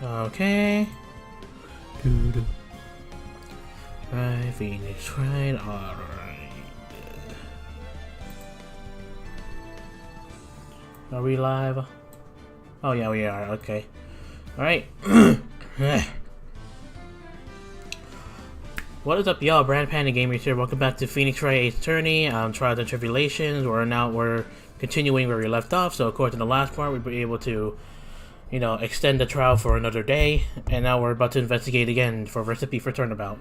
Okay. Right, Phoenix, right, alright. Are we live? Oh yeah, we are, okay. Alright. What is up, y'all? Brand Panda Gamers here. Welcome back to Phoenix Wright 8th Attorney. Trials and Tribulations. We're continuing where we left off. So according to the last part, we'd be able to, you know, extend the trial for another day. And now we're about to investigate again for Recipe for Turnabout.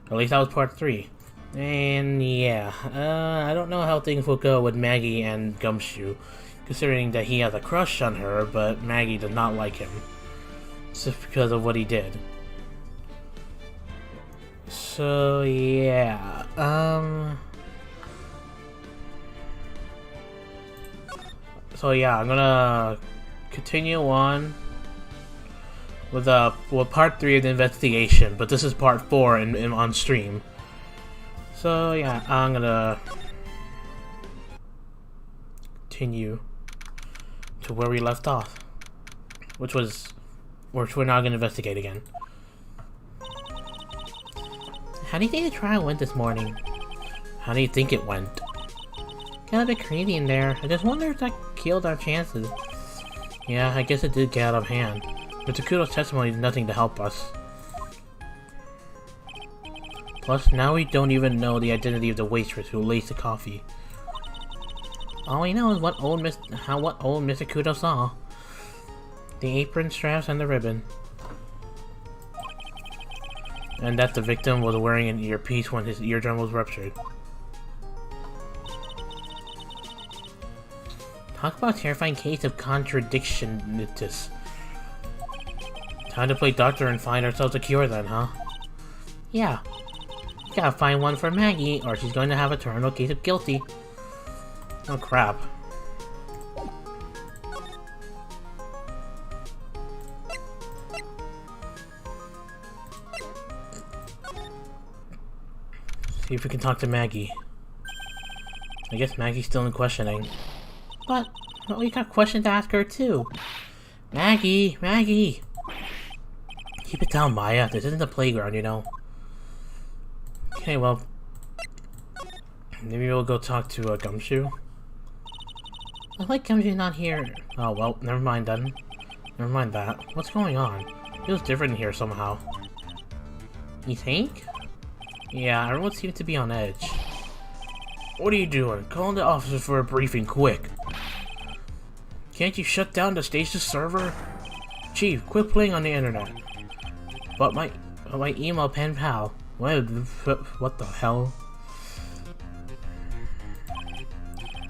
At least that was part 3. And yeah, I don't know how things will go with Maggie and Gumshoe, considering that he has a crush on her, but Maggie does not like him. Just because of what he did. So yeah, I'm gonna continue on with part 3 of the investigation, but this is part 4 on stream. So yeah, I'm gonna continue to where we left off, which we're now gonna investigate again. How do you think the trial went this morning? How do you think it went? Got a bit crazy in there. I just wonder if that killed our chances. Yeah, I guess it did get out of hand. But Takuto's testimony is nothing to help us. Plus, now we don't even know the identity of the waitress who laced the coffee. All we know is what old Mr. Kudo saw. The apron straps and the ribbon. And that the victim was wearing an earpiece when his eardrum was ruptured. Talk about a terrifying case of contradictionitis. Time to play doctor and find ourselves a cure then, huh? Yeah. Gotta find one for Maggie, or she's going to have a terminal case of guilty. Oh crap. See if we can talk to Maggie. I guess Maggie's still in questioning. But we got questions to ask her too. Maggie! Maggie! Keep it down, Maya. This isn't the playground, you know. Okay, well... maybe we'll go talk to Gumshoe. I like Gumshoe not here. Oh, well, never mind then. Never mind that. What's going on? It feels different in here somehow. You think? Yeah, everyone seems to be on edge. What are you doing? Call in the officers for a briefing, quick! Can't you shut down the station's server? Chief, quit playing on the internet. But my email pen pal. What the hell?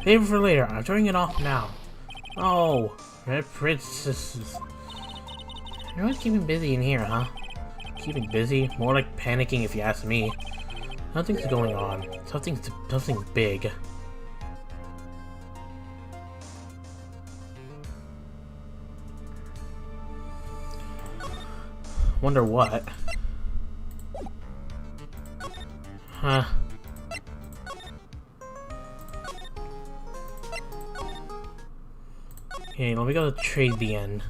Favor for later. I'm turning it off now. Oh, Red Princess. Everyone's keeping busy in here, huh? Keeping busy? More like panicking if you ask me. Nothing's going on. Something big. Wonder what? Huh. Okay, let me go to trade the end.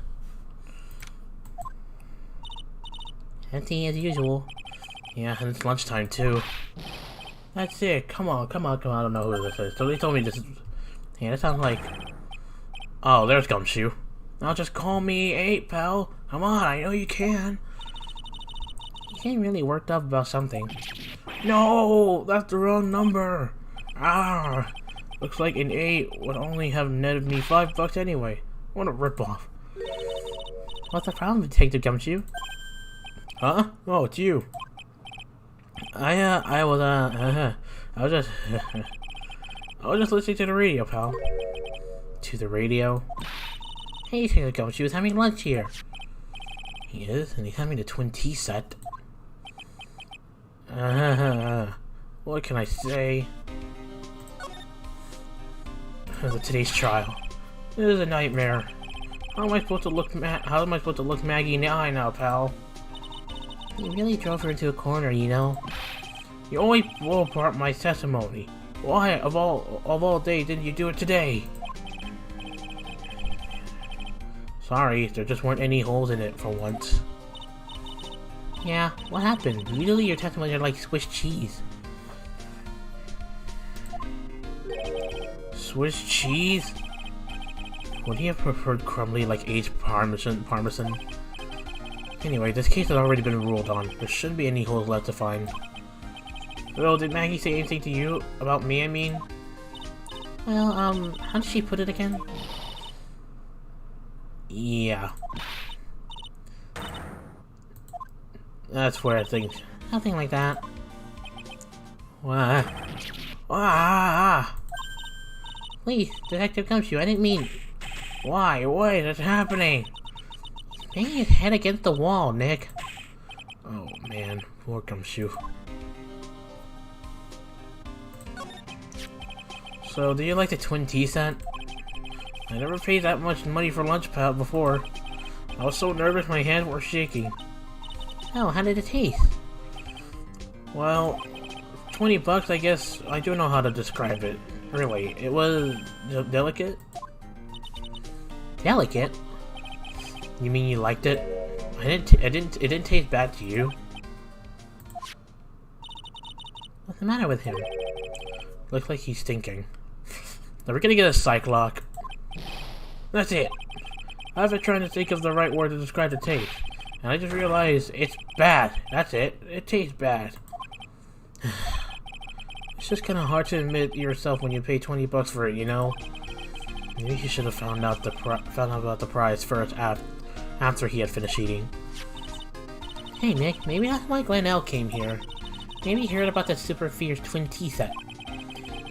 Empty as usual. Yeah, and it's lunchtime too. That's it. Come on. I don't know who this is. So they told me this is... yeah, that sounds like... oh, there's Gumshoe. Now just call me 8, pal. Come on, I know you can. You getting really worked up about something. No! That's the wrong number! Ah! Looks like an 8 would only have netted me $5 anyway. What a ripoff. What's the problem, Detective Gumshoe? Huh? Oh, it's you. I was just listening to the radio, pal. To the radio? Hey, Taylor Gumshoe was having lunch here. He is, and he's having a twin tea set. What can I say? Today's trial. This is a nightmare. How am I supposed to look Maggie in the eye now, pal? You really drove her into a corner, you know. You only blew apart my testimony. Why, of all days, didn't you do it today? Sorry, there just weren't any holes in it for once. Yeah, what happened? Usually your testimonies are like Swiss cheese. Swiss cheese? Would he have preferred crumbly like aged parmesan? Anyway, this case has already been ruled on. There shouldn't be any holes left to find. Well, did Maggie say anything to you? About me, I mean? Well, how did she put it again? Yeah. That's where I think... Nothing like that. What? Ah! Please, Detective Gumshoe, I didn't mean... Why? What is happening? He's banging his head against the wall, Nick. Oh, man. Poor Gumshoe. So, do you like the twin tea set? I never paid that much money for lunch before. I was so nervous my hands were shaking. Oh, how did it taste? Well, 20 bucks, I guess. I don't know how to describe it. Really, it was delicate? Delicate? You mean you liked it? It didn't taste bad to you. What's the matter with him? Looks like he's stinking. Now we're gonna get a psych lock. That's it. I've been trying to think of the right word to describe the taste, and I just realized it's bad. That's it. It tastes bad. It's just kind of hard to admit yourself when you pay 20 bucks for it, you know. Maybe he should have found out about the prize first after he had finished eating. Hey Nick, maybe that's why Glenn came here. Maybe he heard about the super fierce twin tea set.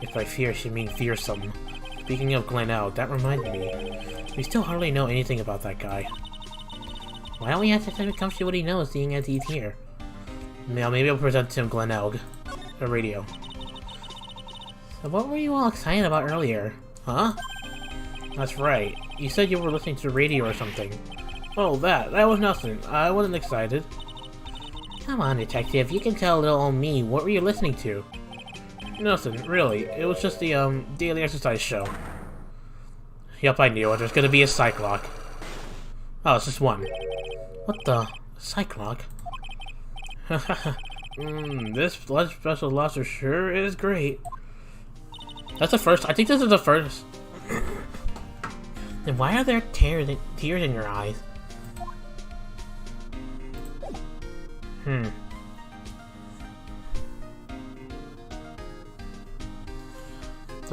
If by fierce you mean fearsome. Speaking of Glenn, that reminds me. We still hardly know anything about that guy. Why don't we ask Detective Gumshoe what he knows, seeing as he's here? Now maybe I'll present to him Glenn the radio. So what were you all excited about earlier? Huh? That's right. You said you were listening to the radio or something. Oh, that was nothing. I wasn't excited. Come on, Detective. You can tell little old me. What were you listening to? Nothing, really. It was just the, daily exercise show. Yep, I knew it. There's gonna be a psych lock. Oh, it's just one. What the? Psych lock? This blood special lobster sure is great. That's the first. I think this is the first. Then why are there tears in your eyes?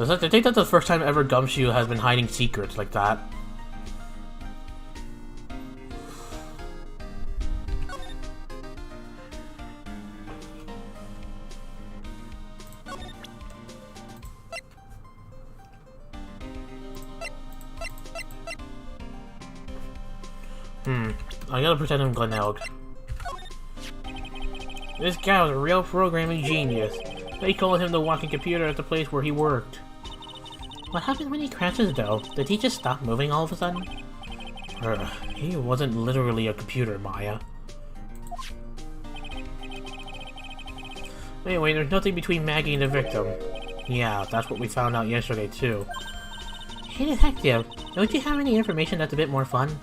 I think that's the first time ever Gumshoe has been hiding secrets like that. I gotta pretend I'm Glenelg. This guy was a real programming genius. They called him the walking computer at the place where he worked. What happened when he crashes, though? Did he just stop moving all of a sudden? He wasn't literally a computer, Maya. Anyway, there's nothing between Maggie and the victim. Yeah, that's what we found out yesterday, too. Hey, Detective, don't you have any information that's a bit more fun?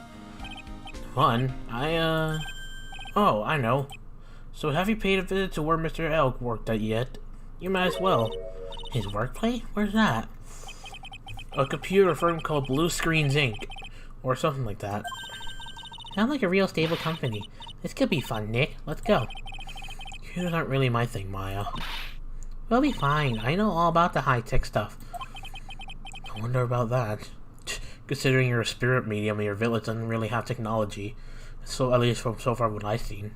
Fun? Oh, I know. So have you paid a visit to where Mr. Elk worked at yet? You might as well. His workplace? Where's that? A computer firm called Blue Screens Inc. Or something like that. Sounds like a real stable company. This could be fun, Nick. Let's go. Computers aren't really my thing, Maya. We'll be fine. I know all about the high-tech stuff. I wonder about that. Considering you're a spirit medium and your village doesn't really have technology. So, at least from so far what I've seen.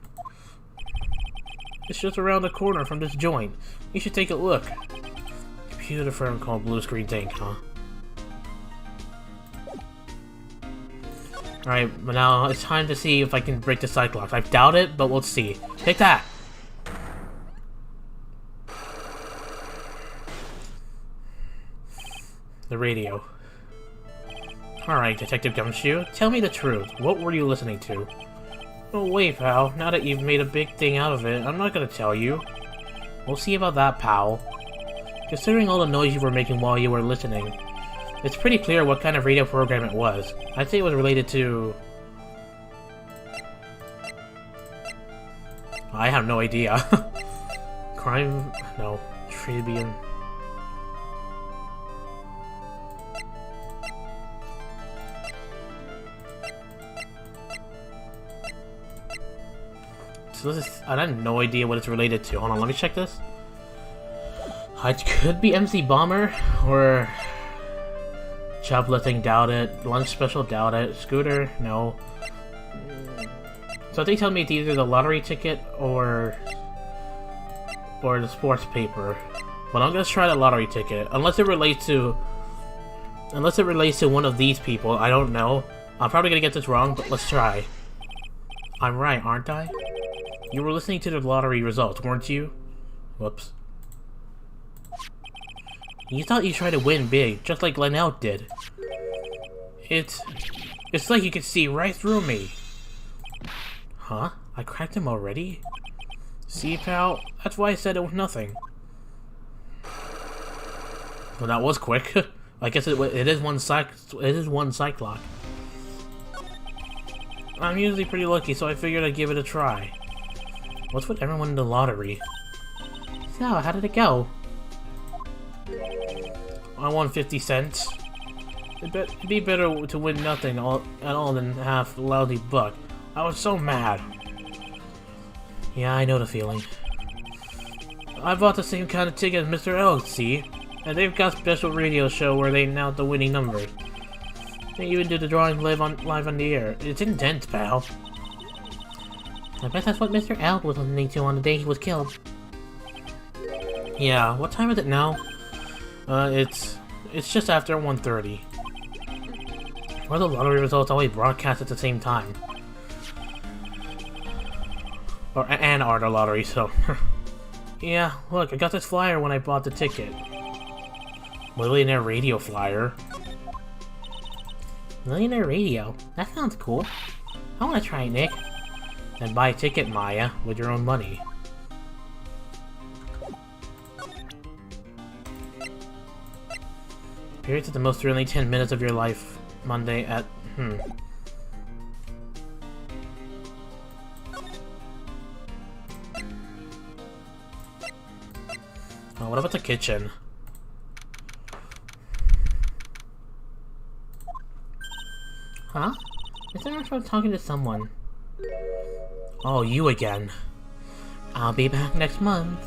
It's just around the corner from this joint. You should take a look. Computer firm called Blue Screen Inc., huh? Alright, but now it's time to see if I can break the Cyclops. I doubt it, but we'll see. Take that! The radio. Alright, Detective Gumshoe, tell me the truth. What were you listening to? Oh wait, pal. Now that you've made a big thing out of it, I'm not gonna tell you. We'll see about that, pal. Considering all the noise you were making while you were listening, It's pretty clear what kind of radio program it was. I'd say it was related to... I have no idea. Crime... no. Tribune... So this is... I have no idea what it's related to. Hold on, let me check this. It could be MC Bomber, or... Shoplifting, doubt it. Lunch special, doubt it. Scooter, no. So they tell me it's either the lottery ticket or the sports paper. But I'm gonna try the lottery ticket. Unless it relates to one of these people, I don't know. I'm probably gonna get this wrong, but let's try. I'm right, aren't I? You were listening to the lottery results, weren't you? Whoops. You thought you tried to win big, just like Linnell did. It's like you could see right through me. Huh? I cracked him already? See, pal? That's why I said it was nothing. Well, that was quick. I guess it is one cyclock. I'm usually pretty lucky, so I figured I'd give it a try. What's with everyone in the lottery? So, how did it go? I won 50 cents. It'd be better to win nothing at all than half a lousy buck. I was so mad. Yeah, I know the feeling. I bought the same kind of ticket as Mr. L, see? And they've got a special radio show where they announce the winning numbers. They even do the drawing live on the air. It's intense, pal. I bet that's what Mr. L was listening to on the day he was killed. Yeah, what time is it now? It's just after 1:30. Why are the lottery results always broadcast at the same time? And are the lottery, so... Yeah, look, I got this flyer when I bought the ticket. Millionaire radio flyer. Millionaire radio? That sounds cool. I wanna try it, Nick. Then buy a ticket, Maya, with your own money. Periods of the most thrilling 10 minutes of your life. Monday at... Oh, what about the kitchen? Huh? Is that actually talking to someone? Oh, you again. I'll be back next month.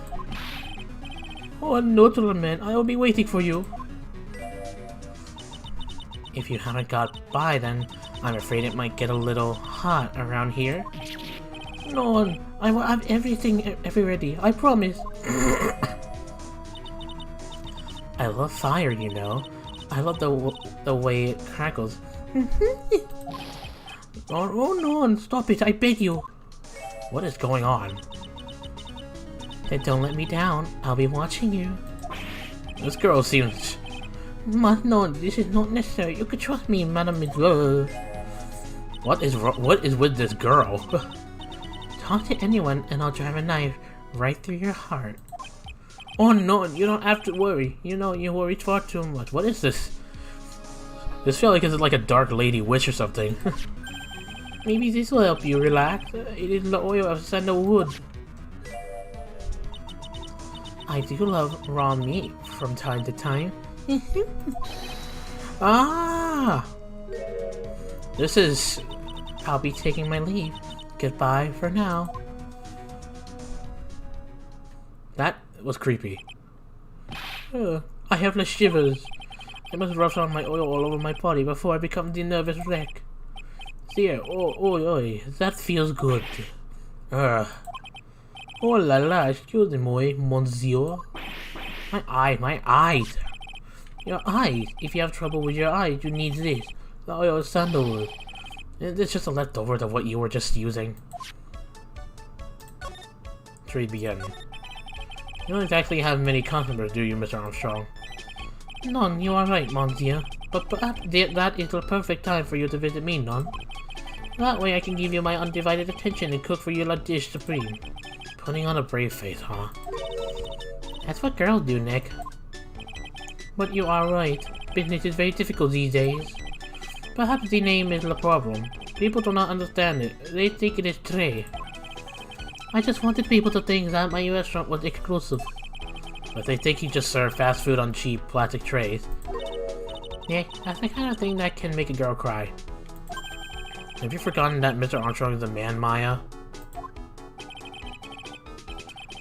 Oh, no, little man. I will be waiting for you. If you haven't got by, then I'm afraid it might get a little hot around here. No, I will have everything ready. I promise. I love fire, you know. I love the way it crackles. Oh no, stop it, I beg you. What is going on? Then don't let me down. I'll be watching you. This girl seems... No, this is not necessary. You can trust me, Madame Miguel. What is with this girl? Talk to anyone and I'll drive a knife right through your heart. Oh no, you don't have to worry. You know, you worry far too much. What is this? This feels like it's like a dark lady witch or something. Maybe this will help you relax. It is the oil of sandalwood. I do love raw meat from time to time. Ah! This is... I'll be taking my leave. Goodbye for now. That was creepy. I have the shivers. I must rub some of my oil all over my body before I become the nervous wreck. There, oh, that feels good. Oh la la, excuse me, monsieur. My eyes. Your eyes. If you have trouble with your eyes, you need this. The oil of sandalwood. It's just a leftover of what you were just using. Tribulations. You don't exactly have many customers, do you, Mr. Armstrong? None, you are right, monsieur. But perhaps that is the perfect time for you to visit me, none? That way I can give you my undivided attention and cook for you la dish supreme. Putting on a brave face, huh? That's what girls do, Nick. But you are right. business is very difficult these days. Perhaps the name is the problem. People do not understand it. They think it is tray. I just wanted people to think that my restaurant was exclusive. But they think you just serve fast food on cheap plastic trays. Yeah, that's the kind of thing that can make a girl cry. Have you forgotten that Mr. Armstrong is a man, Maya?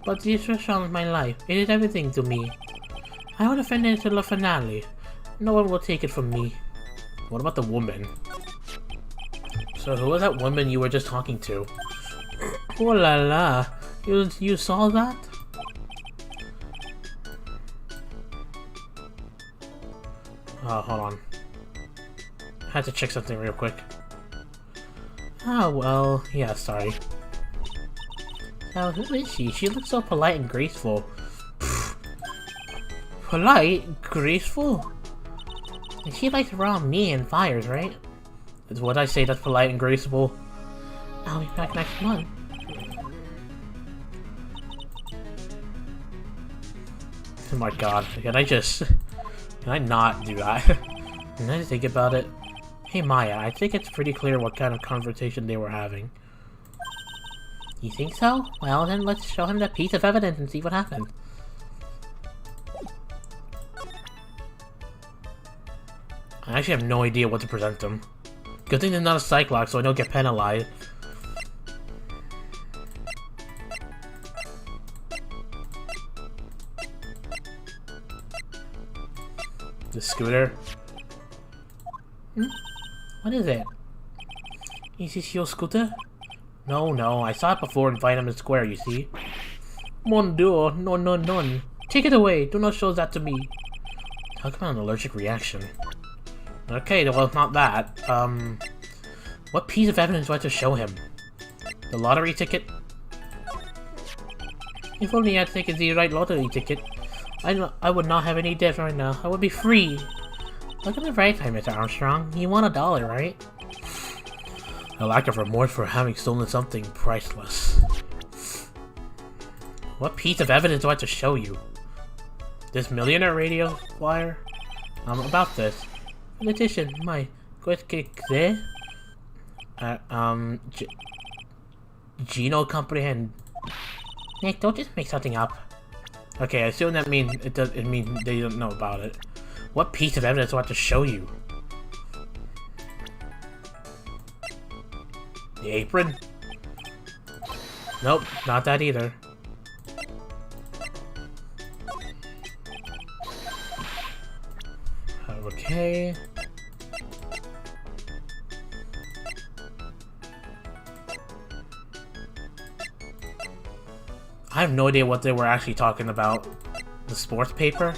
But this restaurant is my life. It is everything to me. I would offend it until the finale. No one will take it from me. What about the woman? So who was that woman you were just talking to? Oh la la. You saw that? Oh, hold on. I had to check something real quick. Oh, well, yeah, sorry. Now, who is she? She looks so polite and graceful. Pfft. Polite? Graceful? And she likes around me and fires, right? Is what I say that's polite and graceful? I'll be back next month. Oh my god, can I not do that? Can I think about it? Hey Maya, I think it's pretty clear what kind of conversation they were having. You think so? Well then let's show him that piece of evidence and see what happens. I actually have no idea what to present them. Good thing they're not a Cyclops so I don't get penalized. The scooter? What is it? Is this your scooter? No, I saw it before in Vitamin Square, you see? Mon Dieu, no. Take it away, do not show that to me. Talk about an allergic reaction. Okay, well, not that. What piece of evidence do I have to show him? The lottery ticket? If only I'd taken the right lottery ticket. I would not have any debt right now. I would be free. Look at the right side, Mr. Armstrong. You won $1, right? A lack of remorse for having stolen something priceless. What piece of evidence do I have to show you? This millionaire radio flyer? About this. In addition, my there. Geno comprehend. Nick, don't just make something up. Okay, I assume that means it means they don't know about it. What piece of evidence do I have to show you? The apron? Nope, not that either. Okay. I have no idea what they were actually talking about. The sports paper?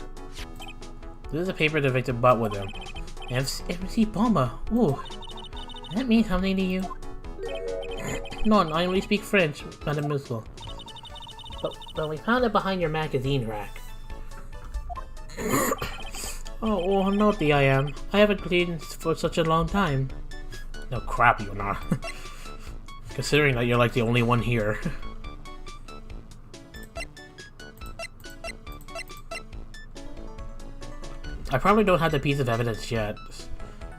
This is a paper that Victor bought with him. MC Bomber. Ooh. Does that mean something to you? No, I only speak French, Mademoiselle. But we found it behind your magazine rack. Oh, how naughty I am. I haven't cleaned for such a long time. No crap, you're not. Considering that you're like the only one here. I probably don't have the piece of evidence yet.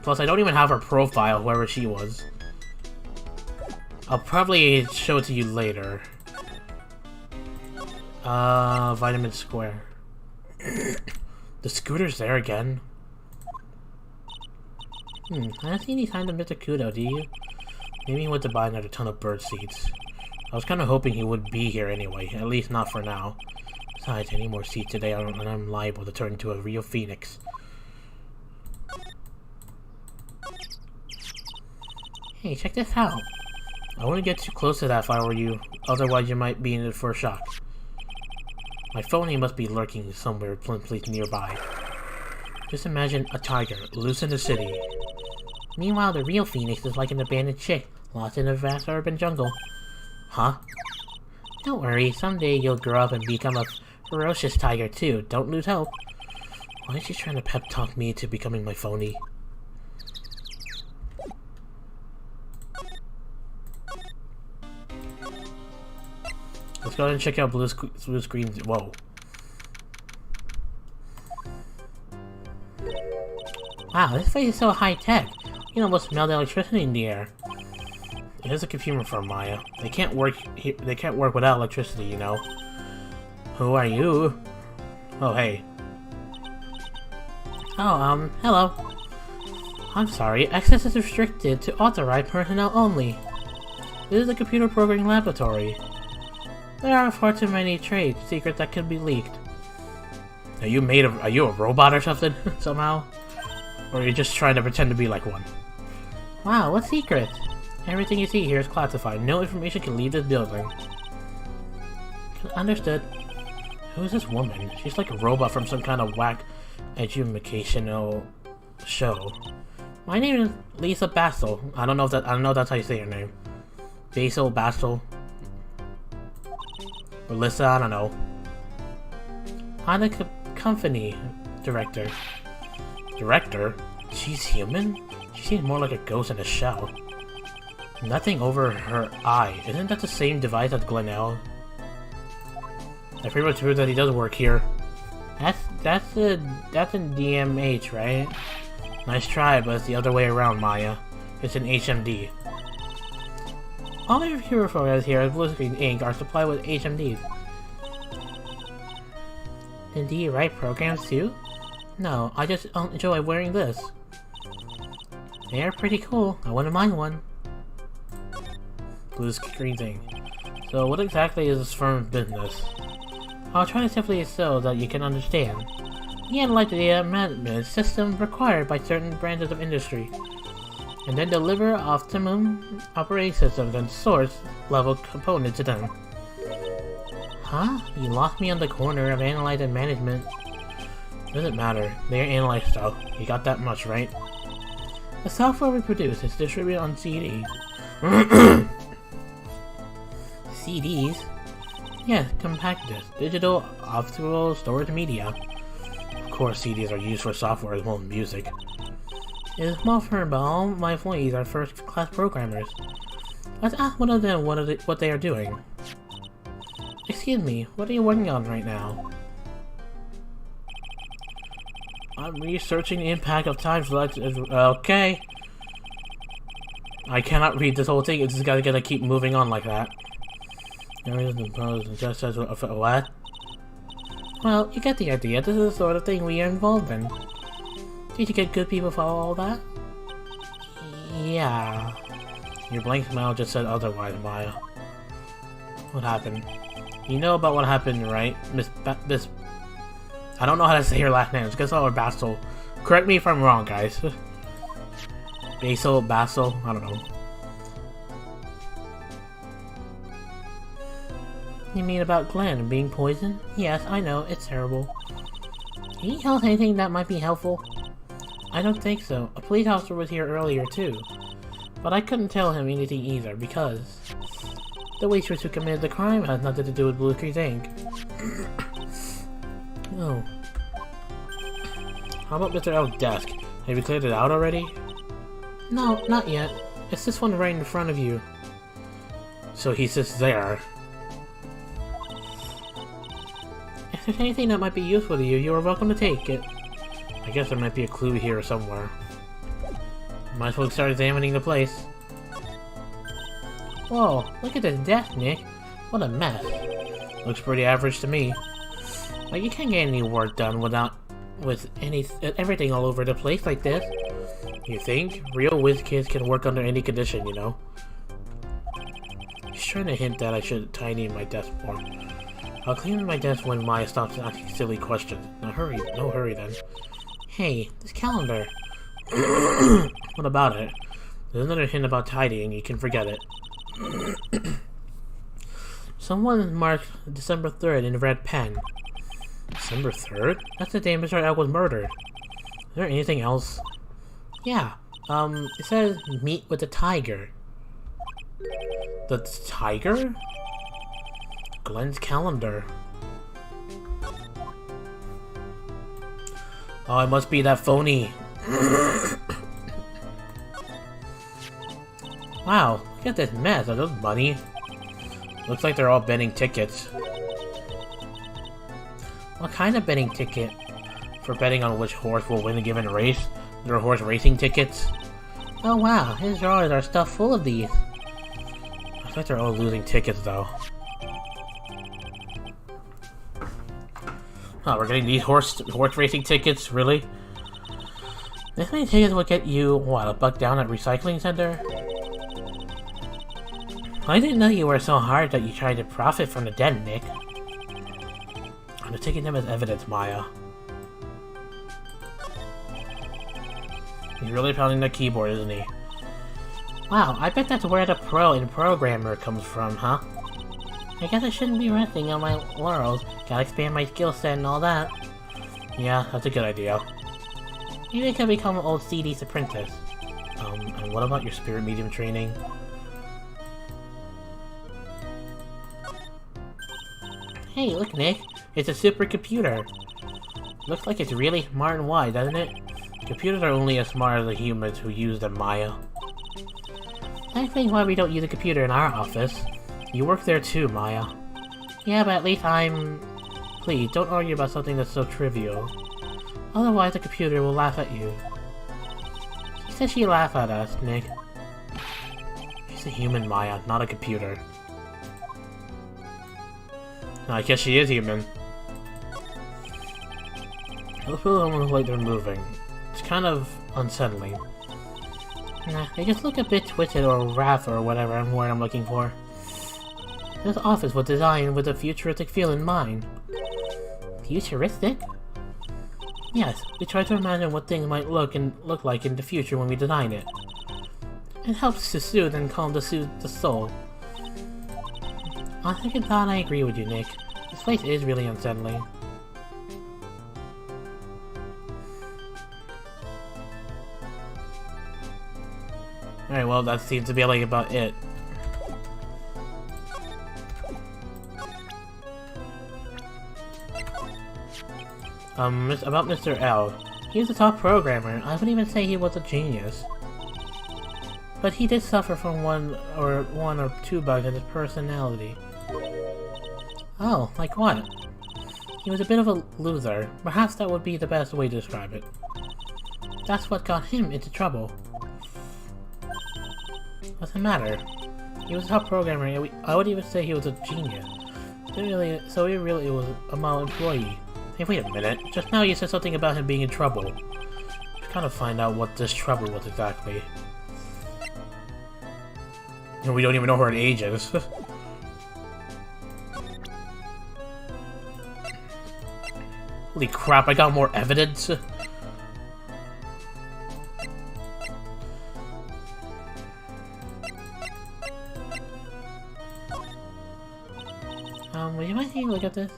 Plus, I don't even have her profile, whoever she was. I'll probably show it to you later. Vitamin Square. The scooter's there again. I don't see any sign of Mr. Kudo, do you? Maybe he went to buy another ton of bird seeds. I was kind of hoping he would be here anyway, at least not for now. Besides, any more seeds today and I'm liable to turn into a real phoenix. Hey, check this out. I wouldn't get too close to that if I were you, otherwise you might be in for a shock. My phony must be lurking somewhere place nearby. Just imagine a tiger, loose in the city. Meanwhile, the real phoenix is like an abandoned chick, lost in a vast urban jungle. Huh? Don't worry, someday you'll grow up and become a ferocious tiger too. Don't lose hope. Why is she trying to pep talk me into becoming my phony? Let's go ahead and check out blue screen. Whoa. Wow, this place is so high-tech. You can almost smell the electricity in the air. It is a computer firm, Maya. They can't work without electricity, you know. Who are you? Oh, hey. Oh, hello. I'm sorry, access is restricted to authorized personnel only. This is a computer programming laboratory. There are far too many trade secrets that could be leaked. Are you a robot or something, somehow? Or are you just trying to pretend to be like one? Wow, what secret? Everything you see here is classified. No information can leave this building. Understood. Who is this woman? She's like a robot from some kind of whack educational show. My name is Lisa Basil. I don't know if that's how you say your name. Basil, Basil. Or Lisa, I don't know. I'm the company director. Director? She's human? She seems more like a ghost in a shell. Nothing over her eye. Isn't that the same device as Glenell? That pretty much proves that he does work here. That's in DMH, right? Nice try, but it's the other way around, Maya. It's an HMD. All the computer programs here at Blue Screen Inc. are supplied with HMDs. And do you write programs too? No, I just enjoy wearing this. They're pretty cool. I wouldn't mind one. Blue Screen thing. So what exactly is this firm's business? I'll try to simply so that you can understand. We analyze the management system required by certain branches of industry, and then deliver optimum operating systems and source level components to them. Huh? You lost me on the corner of analyze and management. Doesn't matter. They're analyze stuff. You got that much, right? The software we produce is distributed on CDs. CDs? Yes, compact disc, digital, optical storage media. Of course, CDs are used for software as well as music. It is a small firm, but all my employees are first-class programmers. Let's ask one of them what they are doing. Excuse me, what are you working on right now? I'm researching the impact of time select. Okay. I cannot read this whole thing. It's just gonna keep moving on like that. Just says what? Well, you get the idea. This is the sort of thing we are involved in. Did you get good people for all that? Yeah. Your blank smile just said otherwise, Maya. What happened? You know about what happened, right? Miss. I don't know how to say her last name. It's gonna start with Basil. Correct me if I'm wrong, guys. Basil, Basil, I don't know. You mean about Glenn being poisoned? Yes, I know, it's terrible. Can you tell us anything that might be helpful? I don't think so. A police officer was here earlier too. But I couldn't tell him anything either, because the waitress who committed the crime has nothing to do with Blue Creek Inc. Oh. How about Mr. L's desk? Have you cleared it out already? No, not yet. It's this one right in front of you. So he sits there. If there's anything that might be useful to you, you are welcome to take it. I guess there might be a clue here somewhere. Might as well start examining the place. Whoa, look at this desk, Nick. What a mess. Looks pretty average to me. But you can't get any work done with everything all over the place like this. You think? Real whiz kids can work under any condition, you know? He's trying to hint that I should tidy my desk more. I'll clean my desk when Maya stops asking silly questions. Now hurry, no hurry then. Hey, this calendar. What about it? There's another hint about tidying, you can forget it. Someone marked December 3rd in a red pen. December 3rd? That's the day Mr. L was murdered. Is there anything else? Yeah, it says meet with the tiger. The tiger? Glenn's calendar. Oh, it must be that phony. Wow, look at this mess. Are those money? Looks like they're all betting tickets. What kind of betting ticket? For betting on which horse will win a given race? Your horse racing tickets? Oh wow, his drawers are stuffed full of these. I think they're all losing tickets though. Oh, we're getting these horse racing tickets? Really? This many tickets will get you, what, $1 down at recycling center? I didn't know you were so hard that you tried to profit from the dead, Nick. I'm just taking them as evidence, Maya. He's really pounding the keyboard, isn't he? Wow, I bet that's where the pro in programmer comes from, huh? I guess I shouldn't be resting on my laurels. Gotta expand my skill set and all that. Yeah, that's a good idea. Maybe I can become an old CD's apprentice. And what about your spirit medium training? Hey, look, Nick. It's a supercomputer. Looks like it's really smart and wise, doesn't it? Computers are only as smart as the humans who use them, Maya. I think why we don't use a computer in our office. You work there too, Maya. Yeah, but at least I'm... Please, don't argue about something that's so trivial. Otherwise the computer will laugh at you. She said she'd laugh at us, Nick. She's a human, Maya, not a computer. I guess she is human. Those people don't look like they're moving. It's kind of unsettling. Nah, they just look a bit twisted or wrath or whatever word I'm looking for. This office was designed with a futuristic feel in mind. Futuristic? Yes, we try to imagine what things might look like in the future when we design it. It helps to soothe and calm the soul. On second thought, I agree with you, Nick. This place is really unsettling. Alright, well, that seems to be like about it. About Mr. L. He's a top programmer. I wouldn't even say he was a genius. But he did suffer from one or two bugs in his personality. Oh, like what? He was a bit of a loser. Perhaps that would be the best way to describe it. That's what got him into trouble. What's the matter? He was a top programmer, and I would even say he was a genius. So he really was a mal-employee. Hey, wait a minute. Just now you said something about him being in trouble. Let's kind of find out what this trouble was exactly. And we don't even know her age is. Holy crap, I got more evidence! Would you mind taking a look at this?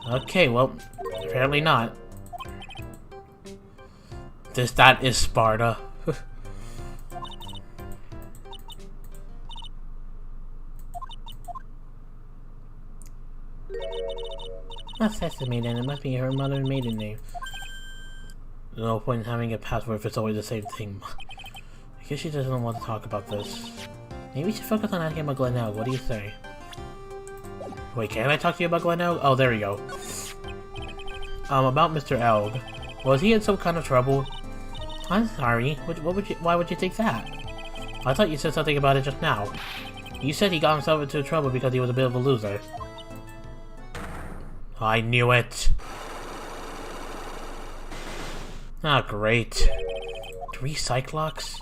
Okay, well, apparently not. That is Sparta. Not Sesame then, it must be her mother's maiden name. No point in having a password if it's always the same thing. I guess she doesn't want to talk about this. Maybe we should focus on asking about Glenelg, what do you say? Wait, can I talk to you about Glenelg? Oh, there we go. About Mr. Elg. Was he in some kind of trouble? I'm sorry, why would you think that? I thought you said something about it just now. You said he got himself into trouble because he was a bit of a loser. I knew it! Ah, great. 3 Cyclops?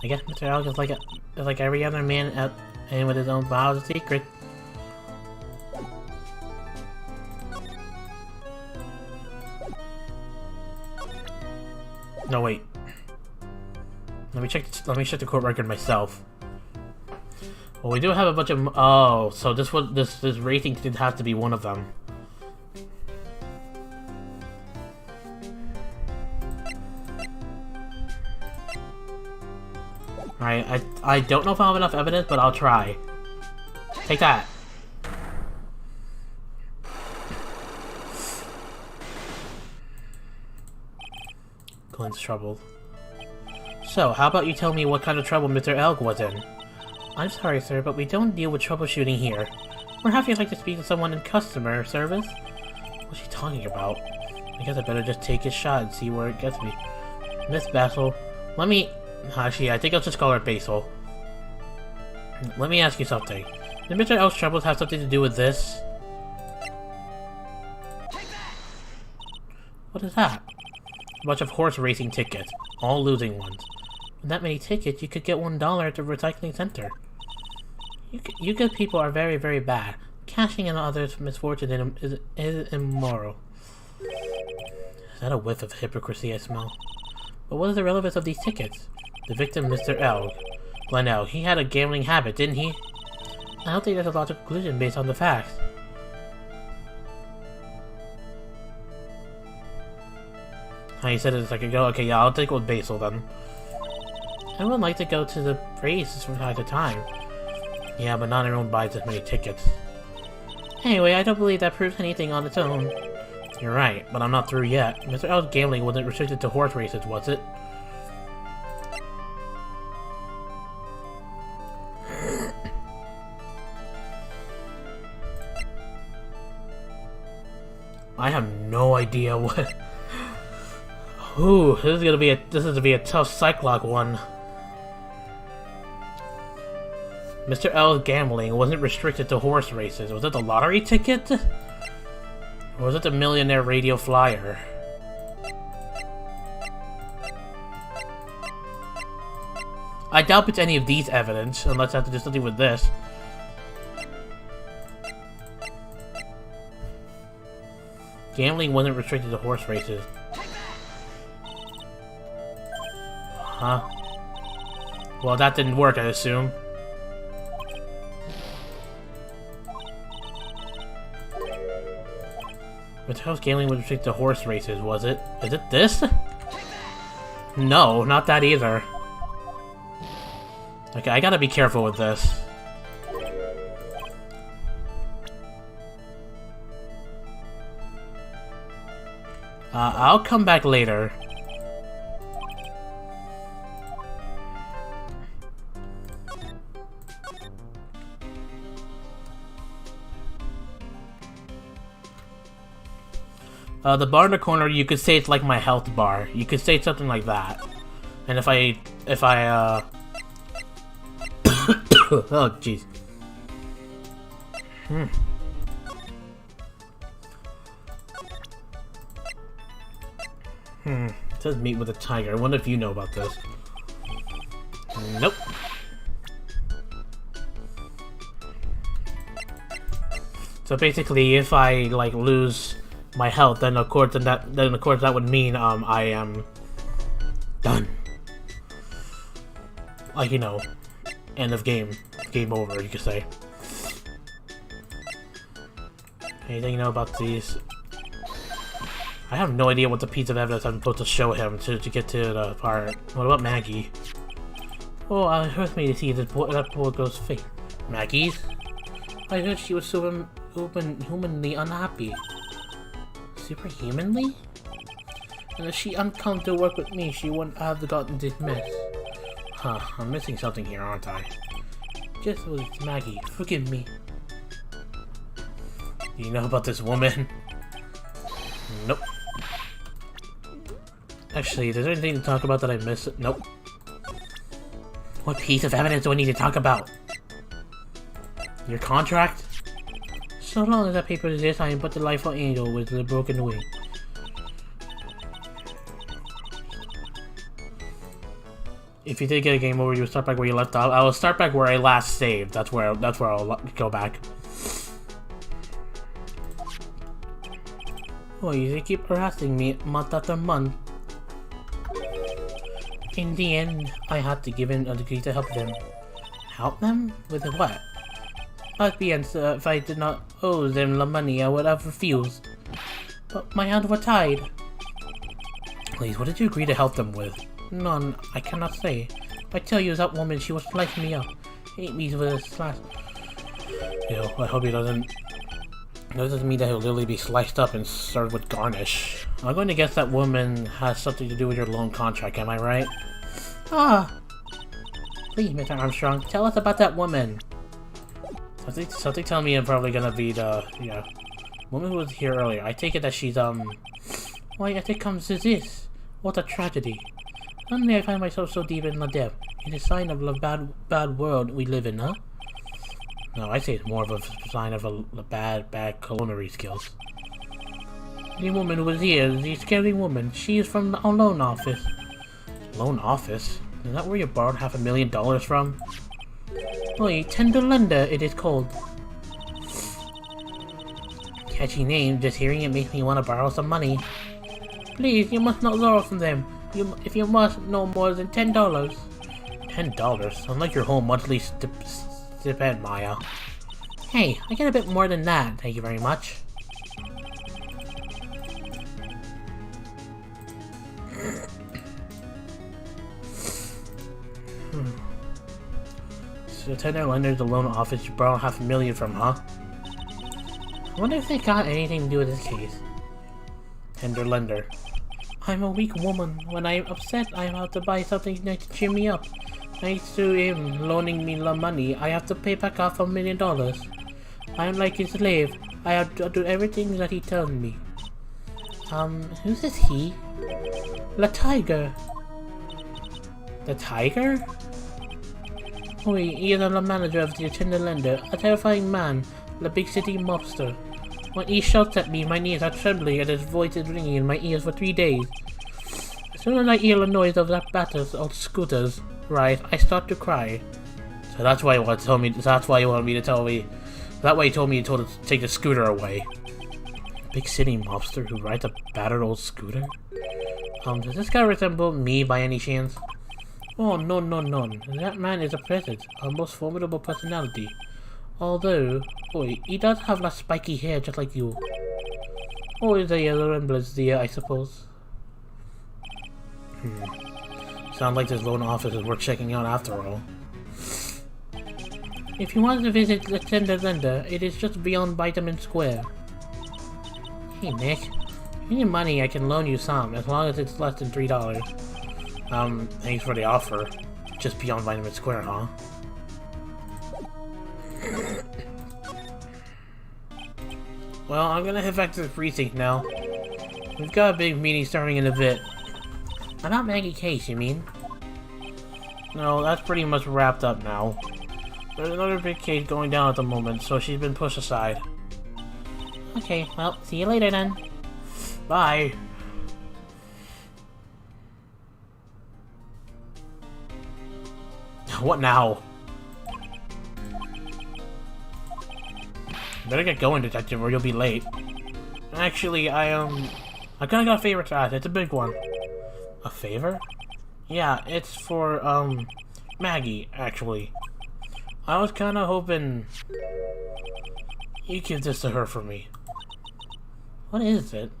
I guess Mr. Elg is like every other man out and with his own files of secrets. No, wait. Let me check the court record myself. Well, we do have a bunch of... Oh, so this rating did have to be one of them. Alright, I don't know if I have enough evidence, but I'll try. Take that! Glenn's troubled. So, how about you tell me what kind of trouble Mr. Elg was in? I'm sorry, sir, but we don't deal with troubleshooting here. Perhaps you'd like to speak to someone in customer service? What's she talking about? I guess I better just take his shot and see where it gets me. Miss Basil, let me... Actually, I think I'll just call her Basil. Let me ask you something. Did Mr. L's troubles have something to do with this? What is that? A bunch of horse racing tickets. All losing ones. With that many tickets, you could get $1 at the recycling center. You good people are very, very bad. Cashing in on others' misfortune is immoral. Is that a whiff of hypocrisy I smell? But what is the relevance of these tickets? The victim, Mr. L. Glenn, he had a gambling habit, didn't he? I don't think there's a logical conclusion based on the facts. You said it a second ago. Okay, yeah, I'll take with Basil then. I would like to go to the races from time to time. Yeah, but not everyone buys as many tickets. Anyway, I don't believe that proves anything on its own. You're right, but I'm not through yet. Mr. L's gambling wasn't restricted to horse races, was it? I have no idea what... Ooh, this is gonna be a tough Cyclock one. Mr. L's gambling wasn't restricted to horse races. Was it the lottery ticket? Or was it the millionaire radio flyer? I doubt it's any of these evidence, unless I have to do something with this. Gambling wasn't restricted to horse races. Huh? Well, that didn't work, I assume. Mattel's gambling was restricted to horse races, was it? Is it this? No, not that either. Okay, I gotta be careful with this. I'll come back later. The bar in the corner, you could say it's like my health bar. You could say something like that. And if I oh, jeez. It says meet with a tiger. I wonder if you know about this. Nope. So basically, if I like lose my health, then of course that would mean I am done. Like, you know, end of game over, you could say. Anything you know about these? I have no idea what the piece of evidence I'm supposed to show him to get to the part. What about Maggie? Oh, it hurts me to see that poor girl's face. Maggie's? I heard she was humanly unhappy. Superhumanly? And if she hadn't come to work with me, she wouldn't have gotten this mess. Huh, I'm missing something here, aren't I? Just was Maggie. Forgive me. Do you know about this woman? Nope. Actually, is there anything to talk about that I missed? Nope. What piece of evidence do I need to talk about? Your contract? So long as that paper exists, I am but the delightful angel with the broken wing. If you did get a game over, you would start back where you left off. I will start back where I last saved. That's where I'll go back. Oh, you keep harassing me month after month. In the end, I had to give in a degree to help them. Help them? With what? At the end, if I did not owe them the money, I would have refused. But my hands were tied. Please, what did you agree to help them with? None, I cannot say. I tell you, that woman, she was slicing me up. Ate me with a slash. Yo, I hope he doesn't. That doesn't mean that he'll literally be sliced up and served with garnish. I'm going to guess that woman has something to do with your loan contract, am I right? Ah! Please, Mr. Armstrong, tell us about that woman. Something telling me I'm probably gonna be the, woman who was here earlier. I take it that she's, why, I think comes to this. What a tragedy. Suddenly I find myself so deep in the depth. It is a sign of the bad world we live in, huh? No, I say it's more of a sign of a bad culinary skills. The woman who was here, the scary woman, she is from the loan office. Loan office? Is that where you borrowed $500,000 from? Oi, tender lender, it is called. Catchy name, just hearing it makes me want to borrow some money. Please, you must not borrow from them. If you must, no more than $10. $10? Unlike your whole monthly stipend, Maya. Hey, I get a bit more than that, thank you very much. So tender lender is the loan office you borrowed $500,000 from, huh? I wonder if they got anything to do with this case. Tender lender. I'm a weak woman. When I'm upset, I have to buy something to cheer me up. Thanks to him loaning me the money, I have to pay back off $1,000,000. I'm like his slave. I have to do everything that he tells me. Who's this he? The tiger. The tiger? Oh, he is the manager of the tender lender, a terrifying man, the big city mobster. When he shouts at me, my knees are trembling and his voice is ringing in my ears for 3 days. As soon as I hear the noise of that batters or scooters, right, I start to cry. So that's why you want to tell me. That's why you want me to tell me. That way you told me to take the scooter away. Big city mobster who rides a battered old scooter. Does this guy resemble me by any chance? Oh no no no! That man is a presence, a most formidable personality. Although, boy, he does have that spiky hair just like you. Or is a yellow resemblance there, I suppose. Sounds like this loan office is worth checking out after all. If you want to visit the tender lender, it is just beyond Vitamin Square. Hey Nick, if you need money, I can loan you some, as long as it's less than $3. Thanks for the offer. Just beyond Vitamin Square, huh? Well, I'm gonna head back to the precinct now. We've got a big meeting starting in a bit. About Maggie Case, you mean? No, that's pretty much wrapped up now. There's another big case going down at the moment, so she's been pushed aside. Okay, well, see you later then. Bye. What now? Better get going, detective, or you'll be late. Actually, I kinda got a favor to ask. It's a big one. A favor? Yeah, it's for, Maggie, actually. I was kinda hoping you give this to her for me. What is it?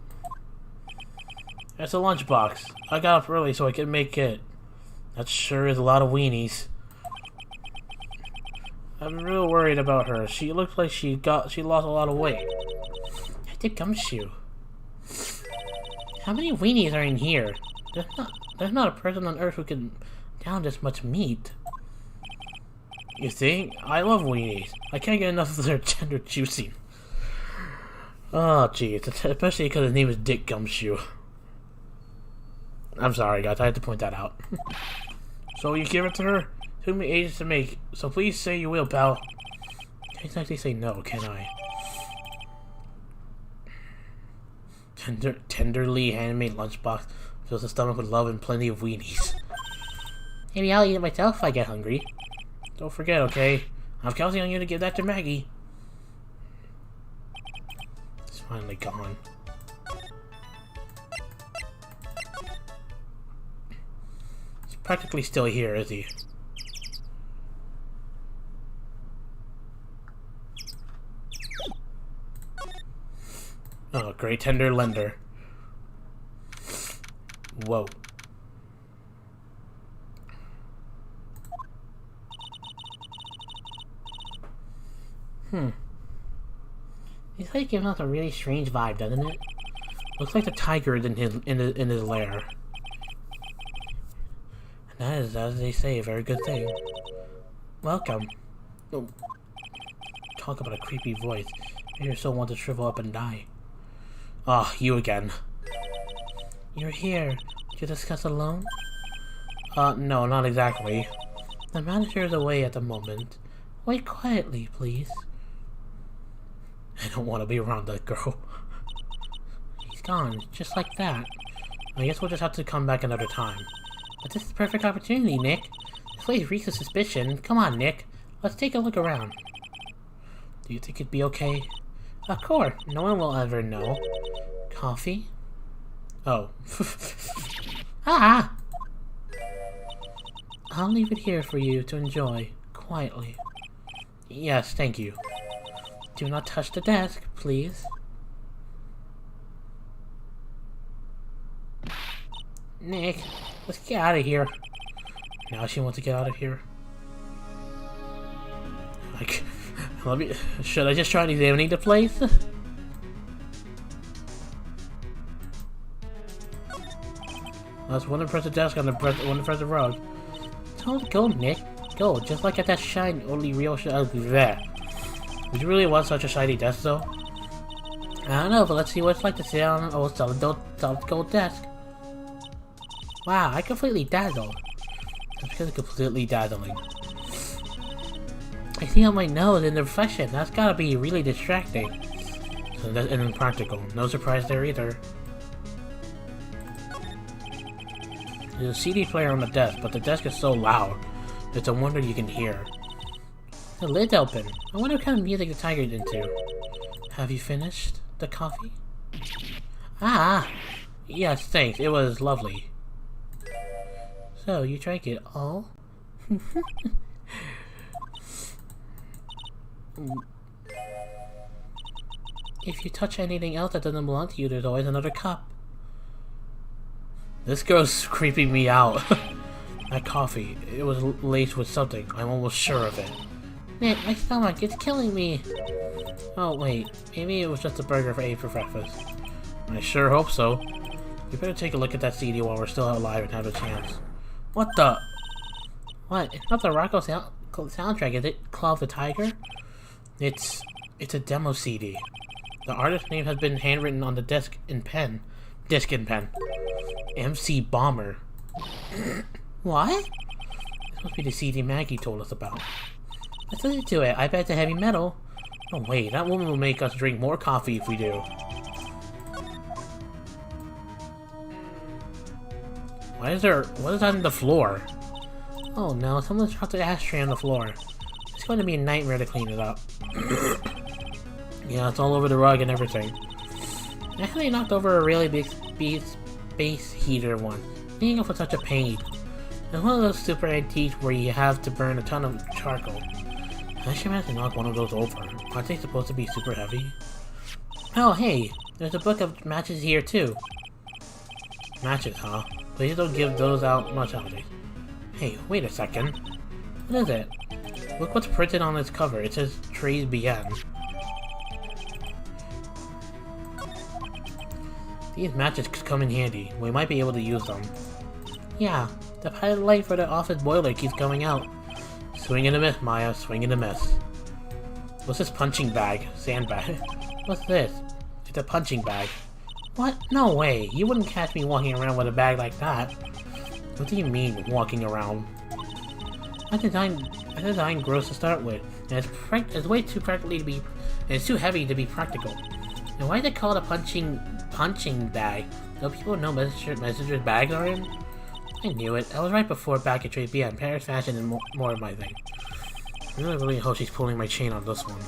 It's a lunchbox. I got up early so I could make it. That sure is a lot of weenies. I'm real worried about her. She looks like she lost a lot of weight. I did gumshoe. How many weenies are in here? There's not a person on earth who can down this much meat. You think? I love weenies. I can't get enough of their tender juicing. Oh, jeez. Especially because his name is Dick Gumshoe. I'm sorry, guys. I had to point that out. So you give it to her? It took me ages to make, so please say you will, pal. Can't exactly say no, can I? Tenderly handmade lunchbox fills the stomach with love and plenty of weenies. Maybe I'll eat it myself if I get hungry. Don't forget, okay? I'm counting on you to give that to Maggie. It's finally gone. He's practically still here, is he? Oh, great tender lender. Whoa. This place gives off a really strange vibe, doesn't it? Looks like the tiger is in his lair. And that is, as they say, a very good thing. Welcome. Oh. Talk about a creepy voice. You're so want to shrivel up and die. Ah, you again. You're here to discuss a loan? No, not exactly. The manager is away at the moment. Wait quietly, please. I don't want to be around that girl. He's gone, just like that. I guess we'll just have to come back another time. But this is the perfect opportunity, Nick. This place reeks of suspicion. Come on, Nick. Let's take a look around. Do you think it'd be okay? Of course. No one will ever know. Coffee? Oh. Ah! I'll leave it here for you to enjoy, quietly. Yes, thank you. Do not touch the desk, please. Nick, let's get out of here. Now she wants to get out of here. Like, should I just try examining the place? Let's one to press the desk, one to press the rug. Don't go, Nick. Go, just like at that shiny, only real there. Would you really want such a shiny desk, though? I don't know, but let's see what it's like to sit on an old solid gold desk. Wow, I completely dazzled. That's really completely dazzling. I see on my nose in the reflection. That's gotta be really distracting. So that's impractical. No surprise there either. There's a CD player on the desk, but the desk is so loud. It's a wonder you can hear. The lid's open. I wonder what kind of music the tiger's into. Have you finished the coffee? Ah! Yes, thanks. It was lovely. So, you drank it all? If you touch anything else that doesn't belong to you, there's always another cup. This girl's creeping me out. That coffee, it was laced with something. I'm almost sure of it. Nick, my stomach, it's killing me. Oh wait, maybe it was just a burger I ate for breakfast. I sure hope so. We better take a look at that CD while we're still alive and have a chance. What the? What? It's not the Rocco soundtrack, is it? Claw of the Tiger? It's a demo CD. The artist's name has been handwritten on the disc in pen. MC Bomber. What? This must be the CD Maggie told us about. Let's listen to it. I bet it's a heavy metal. Oh wait, that woman will make us drink more coffee if we do. What is that on the floor? Oh no, someone's dropped the ashtray on the floor. It's going to be a nightmare to clean it up. Yeah, it's all over the rug and everything. I actually knocked over a really big space heater once. Being up with such a pain. It's one of those super antiques where you have to burn a ton of charcoal. I should have to knock one of those over. Aren't they supposed to be super heavy? Oh hey, there's a book of matches here too. Matches, huh? Please don't give those out much nowadays. Hey, wait a second. What is it? Look what's printed on its cover. It says Trays BN. These matches could come in handy. We might be able to use them. Yeah, the pilot light for the office boiler keeps coming out. Swing and a miss, Maya. Swing and a miss. What's this punching bag? Sandbag. What's this? It's a punching bag. What? No way. You wouldn't catch me walking around with a bag like that. What do you mean, walking around? That design gross to start with, and it's way too practically to be, and it's too heavy to be practical. And why is it called a punching bag? Do people know messengers bags are in? I knew it. I was right before back at Trade BN. Paris fashion and more of my thing. I really hope she's pulling my chain on this one.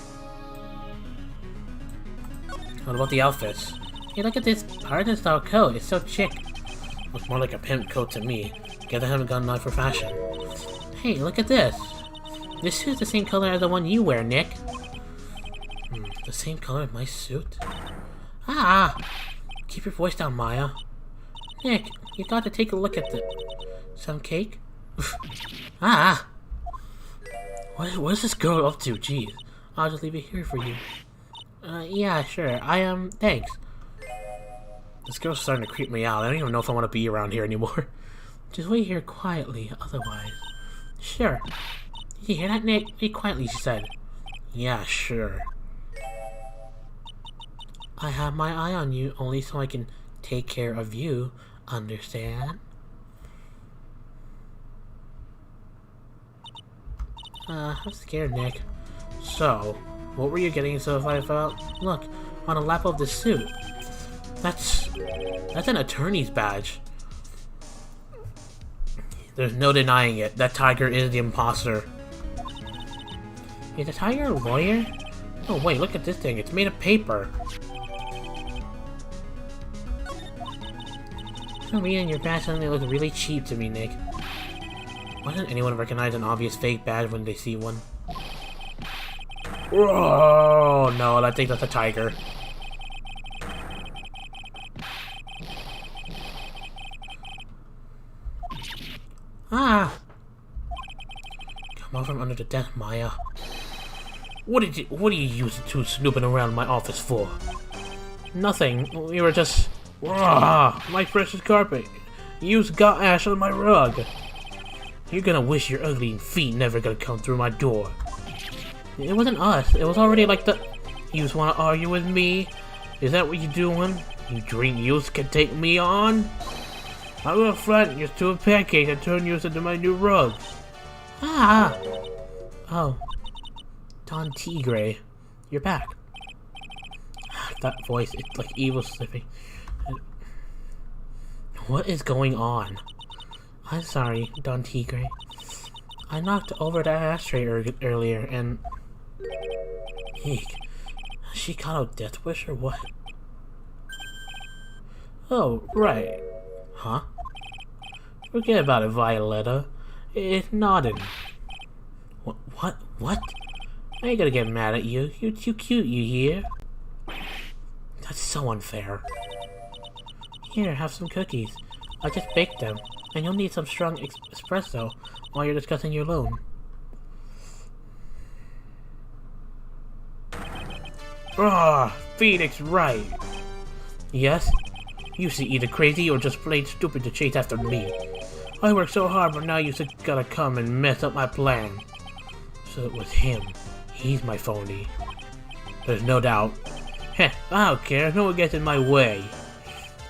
What about the outfits? Hey, look at this Arden style coat. It's so chic. Looks more like a pimp coat to me. Guess I haven't gotten enough for fashion. Hey, look at this. This suit's the same color as the one you wear, Nick. The same color as my suit? Ah! Keep your voice down, Maya. Nick, you got to take a look at some cake? Ah! What is this girl up to? Jeez. I'll just leave it here for you. Yeah, sure. Thanks. This girl's starting to creep me out. I don't even know if I want to be around here anymore. Just wait here quietly, otherwise. Sure. Did you hear that, Nick? Wait quietly, she said. Yeah, sure. I have my eye on you only so I can take care of you. Understand? I'm scared, Nick. So, what were you getting yourself about? Look, on the lap of the suit. That's an attorney's badge. There's no denying it. That tiger is the imposter. Is the tiger a lawyer? Oh wait, look at this thing. It's made of paper. For some reason, your badge suddenly looks really cheap to me, Nick. Why doesn't anyone recognize an obvious fake badge when they see one? Oh no, I think that's a tiger. Ah! Come out from under the desk, Maya. What are you using to snooping around my office for? Nothing. We were just... my precious carpet. You got ash on my rug. You're gonna wish your ugly feet never gonna come through my door. It wasn't us. It was already like the... You just wanna argue with me? Is that what you doing? You dream you can take me on? I will flatten you to a pancake and turn you into my new rug. Ah! Oh. Don Tigre. You're back. That voice, it's like evil slipping. What is going on? I'm sorry, Don Tigre. I knocked over that ashtray earlier and... Eek. She got a death wish or what? Oh, right. Huh? Forget about it, Violetta. It's nodding. What? I ain't gonna get mad at you. You're too cute, you hear? That's so unfair. Here, have some cookies. I just baked them, and you'll need some strong espresso while you're discussing your loan. Phoenix Wright. Yes? You should either crazy or just plain stupid to chase after me. I worked so hard, but now you just gotta come and mess up my plan. So it was him. He's my phony. There's no doubt. Heh, I don't care. No one gets in my way.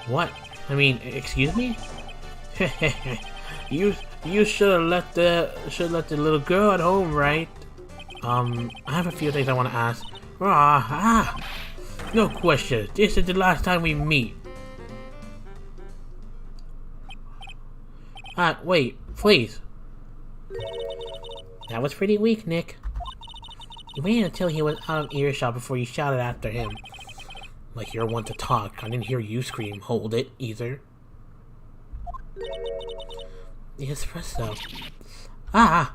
What? I mean, excuse me? you should have let the little girl at home, right? I have a few things I want to ask. No question. This is the last time we meet. Wait, please. That was pretty weak, Nick. You waited until he was out of earshot before you shouted after him. Like you're one to talk. I didn't hear you scream, hold it, either. The espresso. And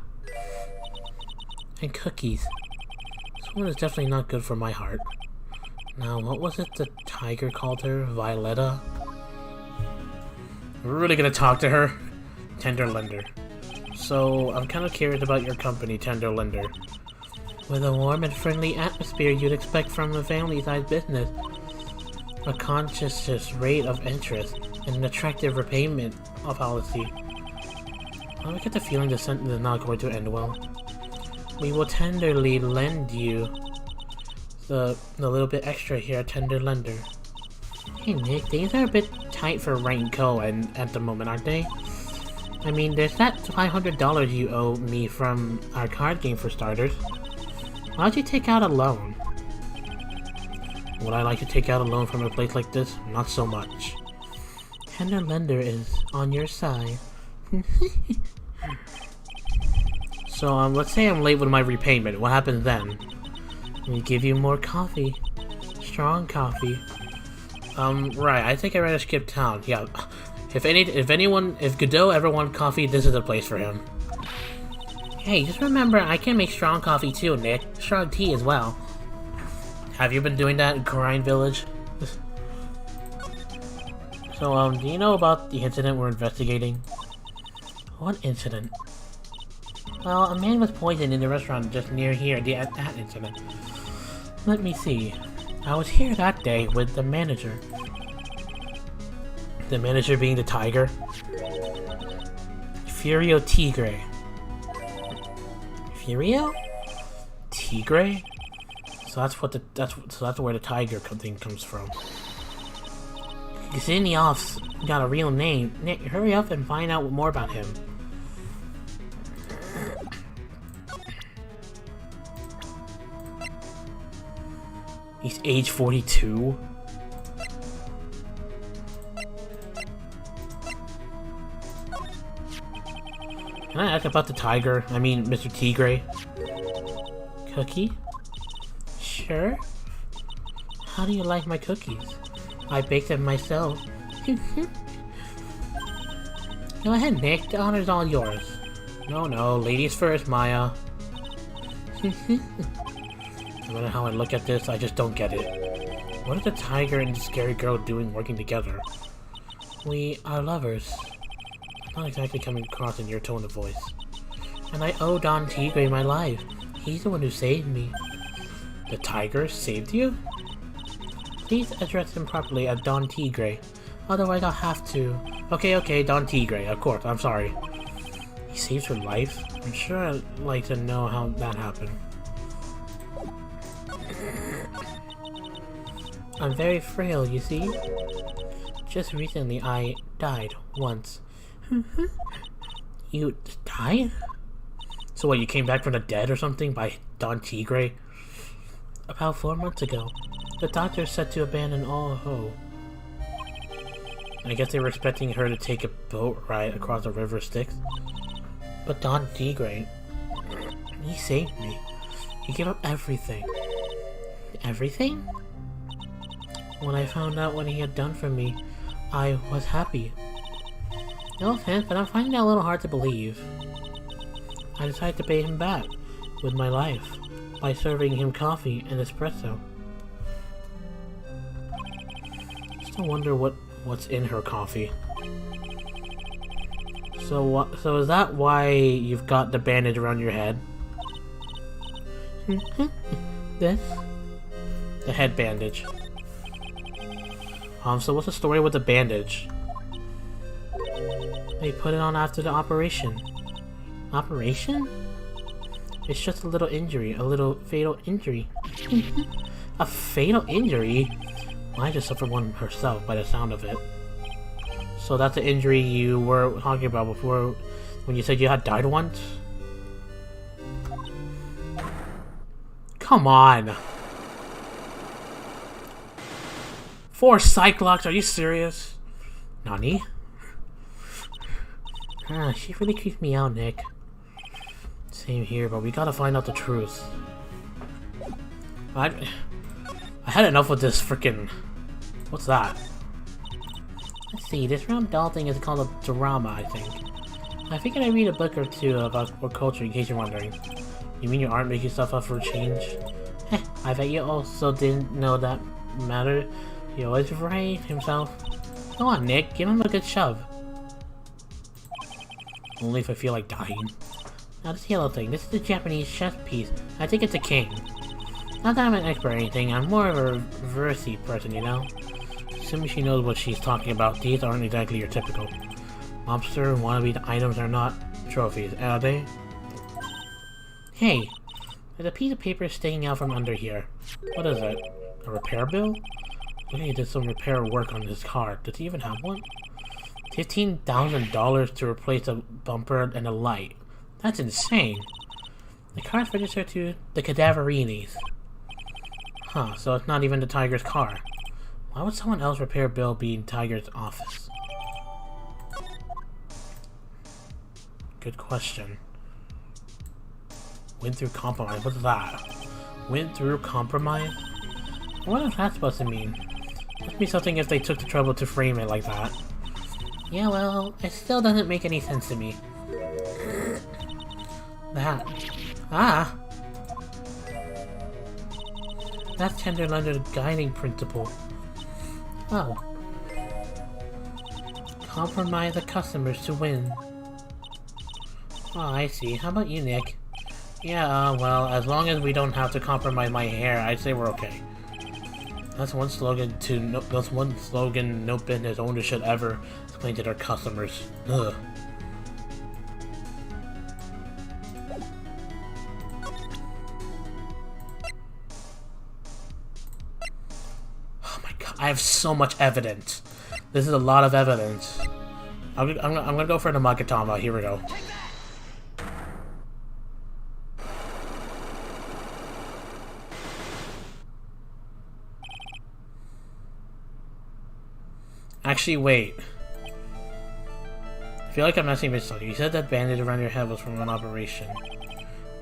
cookies. This one is definitely not good for my heart. Now, what was it the tiger called her? Violetta? We're really gonna talk to her? Tender lender. So, I'm kind of curious about your company, Tender Lender. With a warm and friendly atmosphere you'd expect from a family-sized business, a conscientious rate of interest, and an attractive repayment policy. I get the feeling the sentence is not going to end well. We will tenderly lend you the little bit extra here at Tender Lender. Hey Nick, things are a bit tight for Wright & Co. at the moment, aren't they? I mean, there's that $500 you owe me from our card game for starters. Why don't you take out a loan? Would I like to take out a loan from a place like this? Not so much. Tender Lender is on your side. So, let's say I'm late with my repayment. What happens then? We give you more coffee. Strong coffee. Right, I think I'd rather skip town. Yeah. If Godot ever wants coffee, this is the place for him. Hey, just remember, I can make strong coffee too, Nick. Strong tea as well. Have you been doing that in Grind Village? So, do you know about the incident we're investigating? What incident? Well, a man was poisoned in the restaurant just near here, that incident. Let me see. I was here that day with the manager. The manager being the tiger? Furio Tigre. Furio? Tigre? So that's where the tiger thing comes from. Xeniof's got a real name. Nick, hurry up and find out more about him. He's age 42? Can I ask about the tiger? I mean, Mr. Tigre. Cookie? Sure. How do you like my cookies? I baked them myself. Go ahead, Nick. The honor's all yours. No, ladies first, Maya. No matter how I look at this, I just don't get it. What are the tiger and the scary girl doing working together? We are lovers. Not exactly coming across in your tone of voice. And I owe Don Tigre my life. He's the one who saved me. The tiger saved you? Please address him properly as Don Tigre. Otherwise I'll have to... Okay, Don Tigre, of course, I'm sorry. He saved her life? I'm sure I'd like to know how that happened. I'm very frail, you see? Just recently I died once. You died? So what, you came back from the dead or something by Don Tigre? About 4 months ago. The doctor said to abandon all hope. I guess they were expecting her to take a boat ride across the river Styx. But Don Tigre, he saved me. He gave up everything. Everything? When I found out what he had done for me, I was happy. No offense, but I'm finding that a little hard to believe. I decided to pay him back with my life by serving him coffee and espresso. Still wonder what's in her coffee. So is that why you've got the bandage around your head? This? The head bandage. So what's the story with the bandage? They put it on after the operation. Operation? It's just a little injury, a little fatal injury. A fatal injury? I just suffered one herself by the sound of it. So that's the injury you were talking about before when you said you had died once? Come on! 4 Cyclops, are you serious? Nani? She really creeps me out, Nick. Same here, but we gotta find out the truth. I had enough with this frickin'... What's that? Let's see, this round doll thing is called a drama, I think. I figured I'd read a book or two about our culture in case you're wondering. You mean you aren't making stuff up for a change? Heh, I bet you also didn't know that mattered. He always Wright himself. Go on, Nick, give him a good shove. Only if I feel like dying. Now this yellow thing, this is a Japanese chess piece. I think it's a king. Not that I'm an expert or anything, I'm more of a versy person, you know? Assuming she knows what she's talking about, these aren't exactly your typical mobster wannabe items are not trophies, are they? Hey! There's a piece of paper sticking out from under here. What is it? A repair bill? I think he did some repair work on his car. Does he even have one? $15,000 to replace a bumper and a light. That's insane. The car's registered to the Cadaverinis. Huh, so it's not even the Tiger's car. Why would someone else repair bill be in Tiger's office? Good question. Went through compromise. What's that? Went through compromise? What is that supposed to mean? Must be something if they took the trouble to frame it like that. Yeah, well, it still doesn't make any sense to me. That. Ah! That's Tender Lunder's guiding principle. Oh. Compromise the customers to win. Oh, I see. How about you, Nick? Yeah, well, as long as we don't have to compromise my hair, I'd say we're okay. That's one slogan no business owner should ever explain to their customers. Ugh. Oh my god, I have so much evidence. This is a lot of evidence. I'm gonna go for the Magatama. Here we go. Actually, wait. I feel like I'm messing with something. You said that bandage around your head was from an operation.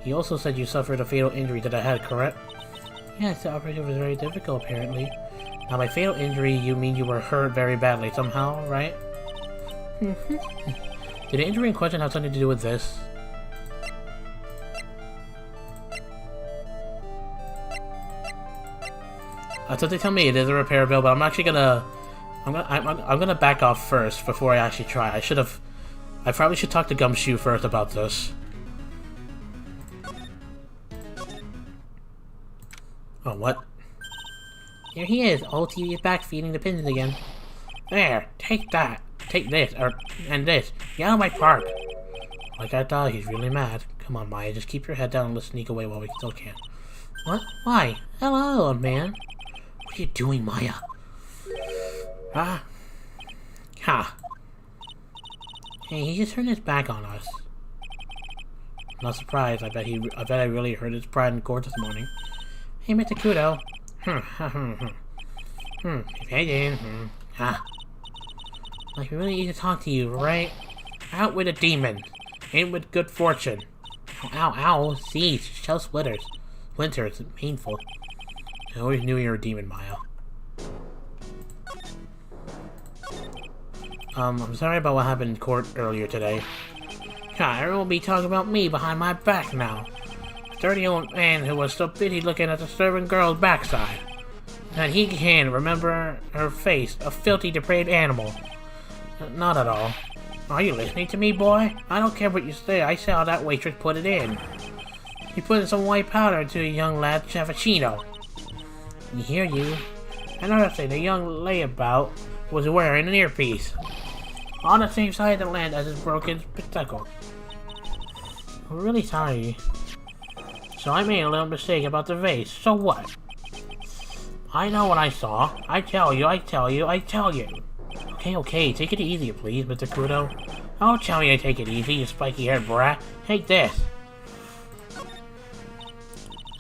You also said you suffered a fatal injury to the head, correct? Yes, the operation was very difficult, apparently. Now, by fatal injury, you mean you were hurt very badly somehow, right? Did the injury in question have something to do with this? So they tell me it is a repair bill, but I'm actually gonna... I'm gonna back off first before I actually try. I probably should talk to Gumshoe first about this. Oh, what? Here he is. Old TV is back feeding the pigeons again. There, take that. Take this, and this. Get out of my park. Like I thought, he's really mad. Come on, Maya, just keep your head down and let's sneak away while we still can. What? Why? Hello, old man. What are you doing, Maya? Ah. Ha. Hey, he just turned his back on us. Not surprised. I bet I really hurt his pride in court this morning. Hey, Mr. Kudo. Like, we really need to talk to you, right? Out with a demon. In with good fortune. Ow, ow, see, shell splinters. Splinters, painful. I always knew you were a demon, Maya. I'm sorry about what happened in court earlier today. God, everyone will be talking about me behind my back now. A dirty old man who was so busy looking at the servant girl's backside. That he can remember her face, a filthy, depraved animal. Not at all. Are you listening to me, boy? I don't care what you say, I saw that waitress put it in. He put in some white powder into a young lad's cappuccino. You hear you. Another thing, the young layabout was wearing an earpiece. On the same side of the land as his broken spectacle. I'm really sorry. So I made a little mistake about the vase, so what? I know what I saw. I tell you. Okay, take it easy, please, Mr. Kudo. I'll tell you to take it easy, you spiky-haired brat. Take this.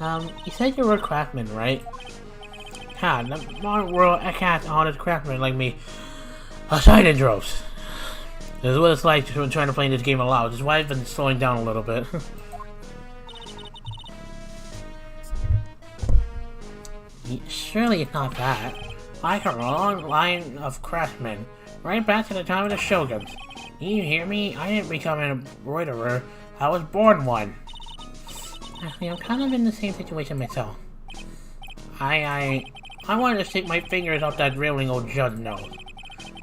You said you were a craftsman, right? God, the modern world cast honest craftsmen like me aside in droves. This is what it's like trying to play this game aloud. This is why I've been slowing down a little bit. Surely it's not that. I come from a long line of craftsmen, right back to the time of the Shoguns. You hear me? I didn't become an embroiderer. I was born one. Actually, I'm kind of in the same situation myself. I wanted to stick my fingers up that rippling old judge's nose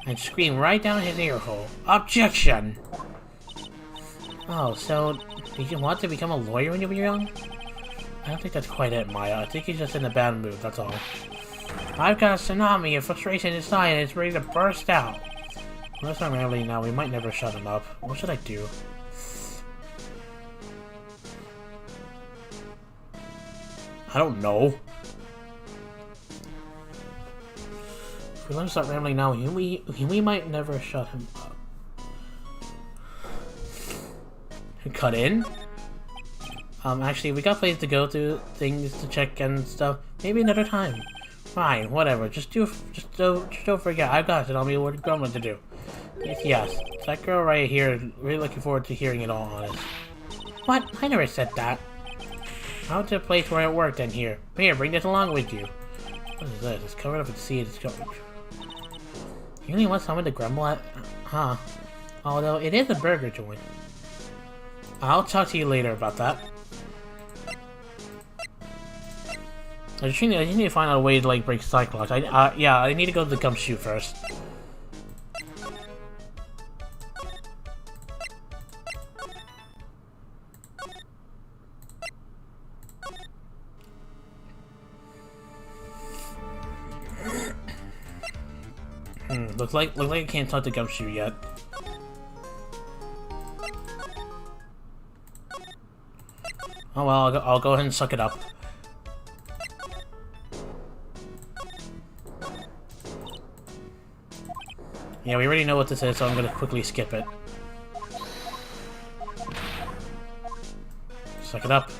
and scream right down his ear hole. Objection! Oh, so did you want to become a lawyer when you were young? I don't think that's quite it, Maya. I think he's just in a bad mood, that's all. I've got a tsunami of frustration inside and it's ready to burst out. Well, that's not really now. We might never shut him up. What should I do? I don't know. If we let him start rambling now, we might never shut him up. Cut in? Actually, we got places to go to, things to check and stuff. Maybe another time. Fine, whatever. Just don't forget. I've got to tell me what Gremlin to do. Yes. That girl right here is really looking forward to hearing it all honest. What? I never said that. Out to a place where it worked in here. Here, bring this along with you. What is this? It's covered up with seed. It's covered. You really want someone to grumble at? Huh. Although, it is a burger joint. I'll talk to you later about that. I just need to find out a way to, like, break Cyclops. Yeah, I need to go to the Gumshoe first. Looks like I can't talk to Gumshoe yet. Oh well, I'll go ahead and suck it up. Yeah, we already know what this is, so I'm gonna quickly skip it. Suck it up.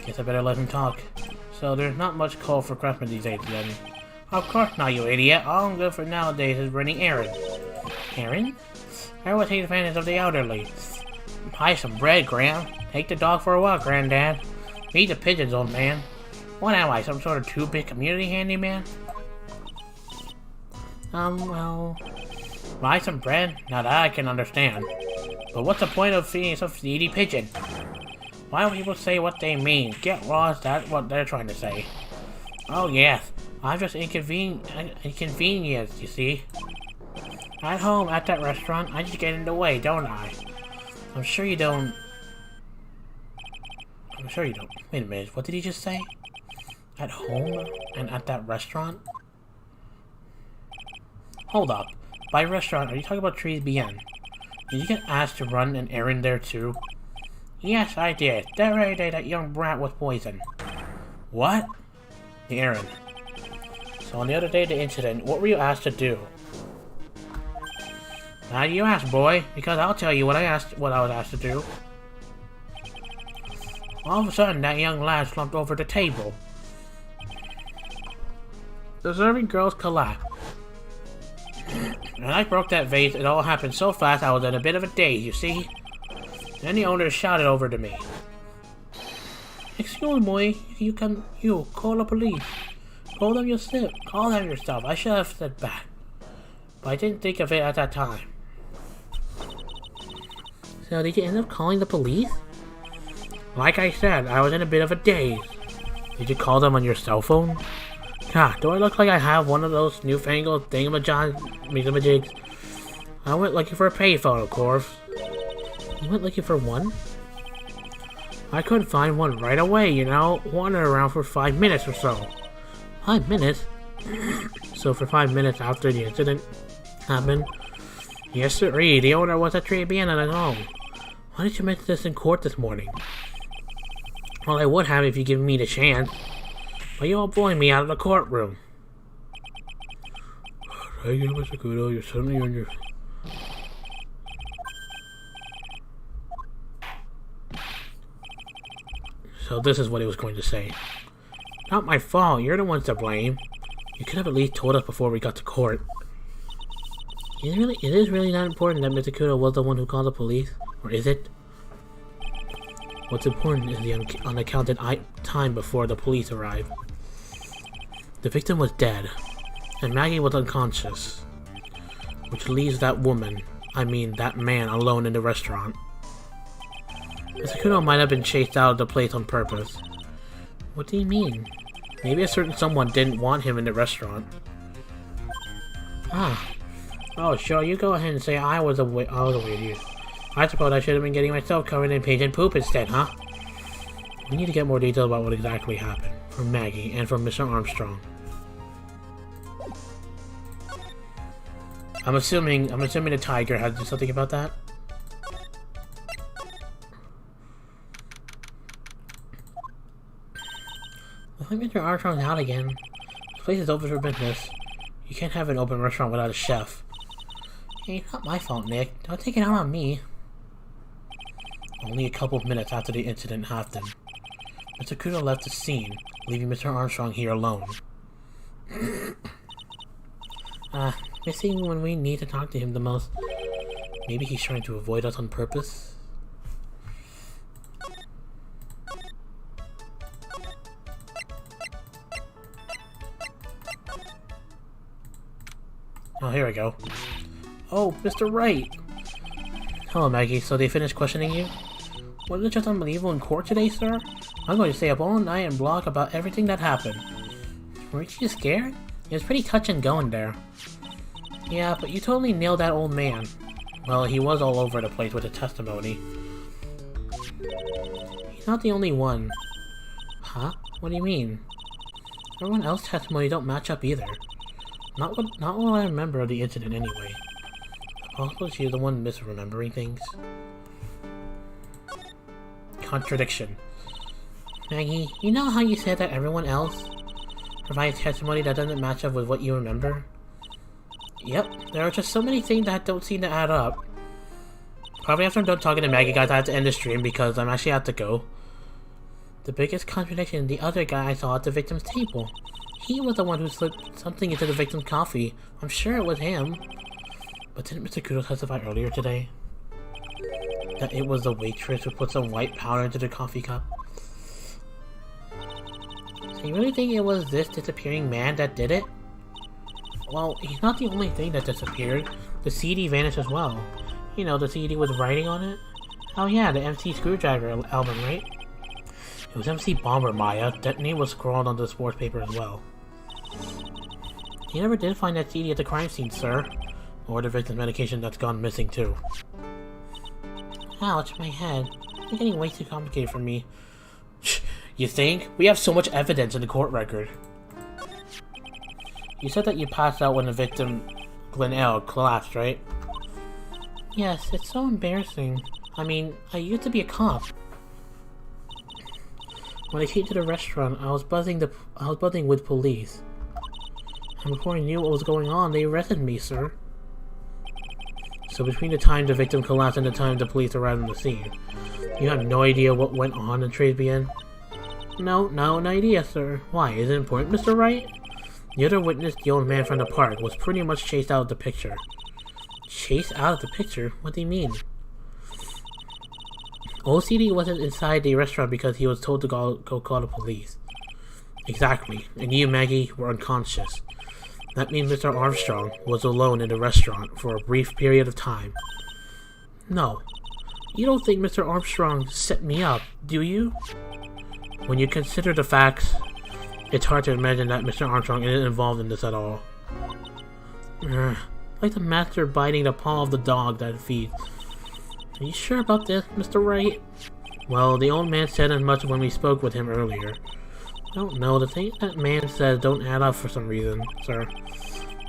Guess I better let him talk. So there's not much call for craftsmen these days then. Of course not, you idiot. All I'm good for nowadays is running errands. Errands? I would take advantage of the elderly. Buy some bread, Graham. Take the dog for a walk, Granddad. Feed the pigeons, old man. What am I, some sort of two-bit community handyman? Well... Buy some bread? Now that I can understand. But what's the point of feeding some needy pigeon? Why don't people say what they mean? Get lost, that's what they're trying to say. Oh yes, I'm just inconvenienced, you see. At home, at that restaurant, I just get in the way, don't I? I'm sure you don't... Wait a minute, what did he just say? At home and at that restaurant? Hold up. By restaurant, are you talking about Tribulations? Did you get asked to run an errand there too? Yes, I did. That very day that young brat was poisoned. What? The errand. So on the other day of the incident, what were you asked to do? Now you ask, boy, because I'll tell you what I was asked to do. All of a sudden, that young lad slumped over the table. The serving girls collapsed. And I broke that vase. It all happened so fast I was in a bit of a daze, you see? Then the owner shouted over to me. Excuse me, you call the police. Call them yourself. I should have said back. But I didn't think of it at that time. So did you end up calling the police? Like I said, I was in a bit of a daze. Did you call them on your cell phone? God, do I look like I have one of those newfangled thingamajigs? I went looking for a payphone, of course. You went looking for one? I couldn't find one right away, you know. Wandered around for 5 minutes or so. 5 minutes? So for 5 minutes after the incident happened? Yes, sir. The owner was at Tribulations at home. Why did you mention this in court this morning? Well, I would have if you give me the chance. But you avoid me out of the courtroom. Thank you, Mr. Kudo. You're suddenly on your... So this is what he was going to say. Not my fault. You're the ones to blame. You could have at least told us before we got to court. It is really not important that Mr. Kudo was the one who called the police. Or is it? What's important is the unaccounted time before the police arrived. The victim was dead, and Maggie was unconscious, which leaves that man alone in the restaurant. Mr. Kudo might have been chased out of the place on purpose. What do you mean? Maybe a certain someone didn't want him in the restaurant. Ah. Oh, sure, you go ahead and say I was away with you. I suppose I should have been getting myself covered in pigeon poop instead, huh? We need to get more details about what exactly happened from Maggie and from Mr. Armstrong. I'm assuming the tiger had to do something about that. I think Mr. Armstrong's out again. This place is open for business. You can't have an open restaurant without a chef. Hey, not my fault, Nick. Don't take it out on me. Only a couple of minutes after the incident happened, Mr. Kudo left the scene, leaving Mr. Armstrong here alone. Missing when we need to talk to him the most. Maybe he's trying to avoid us on purpose? Oh, here we go. Oh, Mr. Wright! Hello, Maggie. So they finished questioning you? Wasn't it just unbelievable in court today, sir? I'm going to stay up all night and blog about everything that happened. Weren't you scared? It was pretty touch and go in there. Yeah, but you totally nailed that old man. Well, he was all over the place with the testimony. He's not the only one. Huh? What do you mean? Everyone else's testimony don't match up either. Not what I remember of the incident anyway. Possibly she's the one misremembering things. Contradiction. Maggie, you know how you said that everyone else provides testimony that doesn't match up with what you remember? Yep, there are just so many things that don't seem to add up. Probably after I'm done talking to Maggie, guys, I have to end the stream because I'm actually have to go. The biggest contradiction is the other guy I saw at the victim's table. He was the one who slipped something into the victim's coffee. I'm sure it was him. But didn't Mr. Kudo testify earlier today that it was the waitress who put some white powder into the coffee cup? So you really think it was this disappearing man that did it? Well, he's not the only thing that disappeared. The CD vanished as well. You know, the CD with writing on it? Oh yeah, the MC Screwdriver album, right? It was MC Bomber, Maya. That name was scrawled on the sports paper as well. He never did find that CD at the crime scene, sir. Or the victim's medication that's gone missing too. Ouch, my head. It's getting way too complicated for me. You think? We have so much evidence in the court record. You said that you passed out when the victim, Glenn L, collapsed, right? Yes, it's so embarrassing. I mean, I used to be a cop. When I came to the restaurant, I was buzzing with police. And before I knew what was going on, they arrested me, sir. So between the time the victim collapsed and the time the police arrived on the scene, you have no idea what went on in Tribulations? No idea, sir. Why? Is it important, Mr. Wright? The other witness, the old man from the park, was pretty much chased out of the picture. Chased out of the picture? What do you mean? OCD wasn't inside the restaurant because he was told to go call the police. Exactly, and you and Maggie were unconscious. That means Mr. Armstrong was alone in the restaurant for a brief period of time. No, you don't think Mr. Armstrong set me up, do you? When you consider the facts, it's hard to imagine that Mr. Armstrong isn't involved in this at all. Like the master biting the paw of the dog that it feeds. Are you sure about this, Mr. Wright? Well, the old man said as much when we spoke with him earlier. I don't know, the things that man says don't add up for some reason, sir.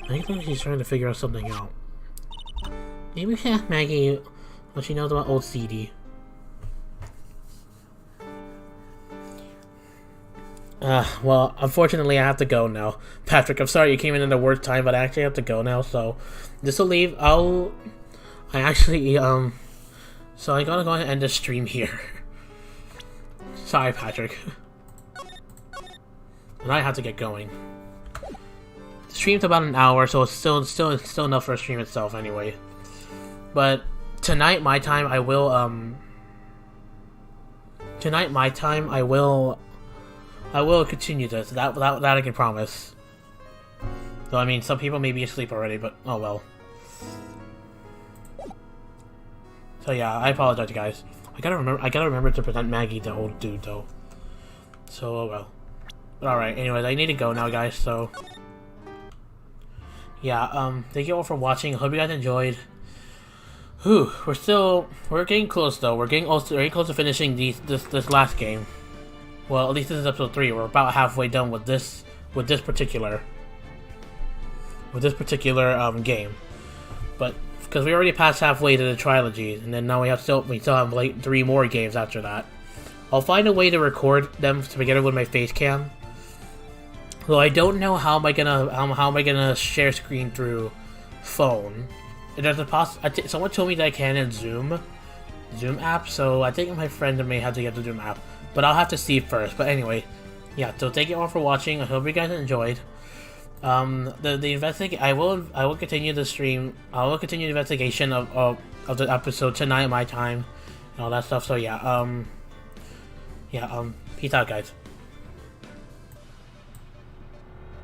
I think she's trying to figure out something out. Maybe we can ask Maggie what she knows about old CD. Well, unfortunately I have to go now. Patrick, I'm sorry you came in at the worst time, but I actually have to go now, so this will leave. So I gotta go ahead and end the stream here. Sorry, Patrick. And I have to get going. The stream's about an hour, so it's still enough for a stream itself anyway. But tonight, my time, I will continue this. That I can promise. Though I mean, some people may be asleep already, but oh well. So yeah, I apologize, guys. I gotta remember to present Maggie, the old dude, though. So oh well. But alright, anyways, I need to go now, guys. So yeah, thank you all for watching. I hope you guys enjoyed. Whew, we're getting close though. We're getting close to finishing this last game. Well, at least this is episode 3. We're about halfway done with this particular game. But because we already passed halfway to the trilogy, and then now we still have like 3 more games after that. I'll find a way to record them together with my face cam. Though I don't know how am I gonna share screen through phone. There's a someone told me that I can in Zoom app, so I think my friend may have to get the Zoom app. But I'll have to see first. But anyway, yeah. So thank you all for watching. I hope you guys enjoyed. I will continue the stream. I will continue the investigation of the episode tonight, my time, and all that stuff. So yeah. Peace out, guys.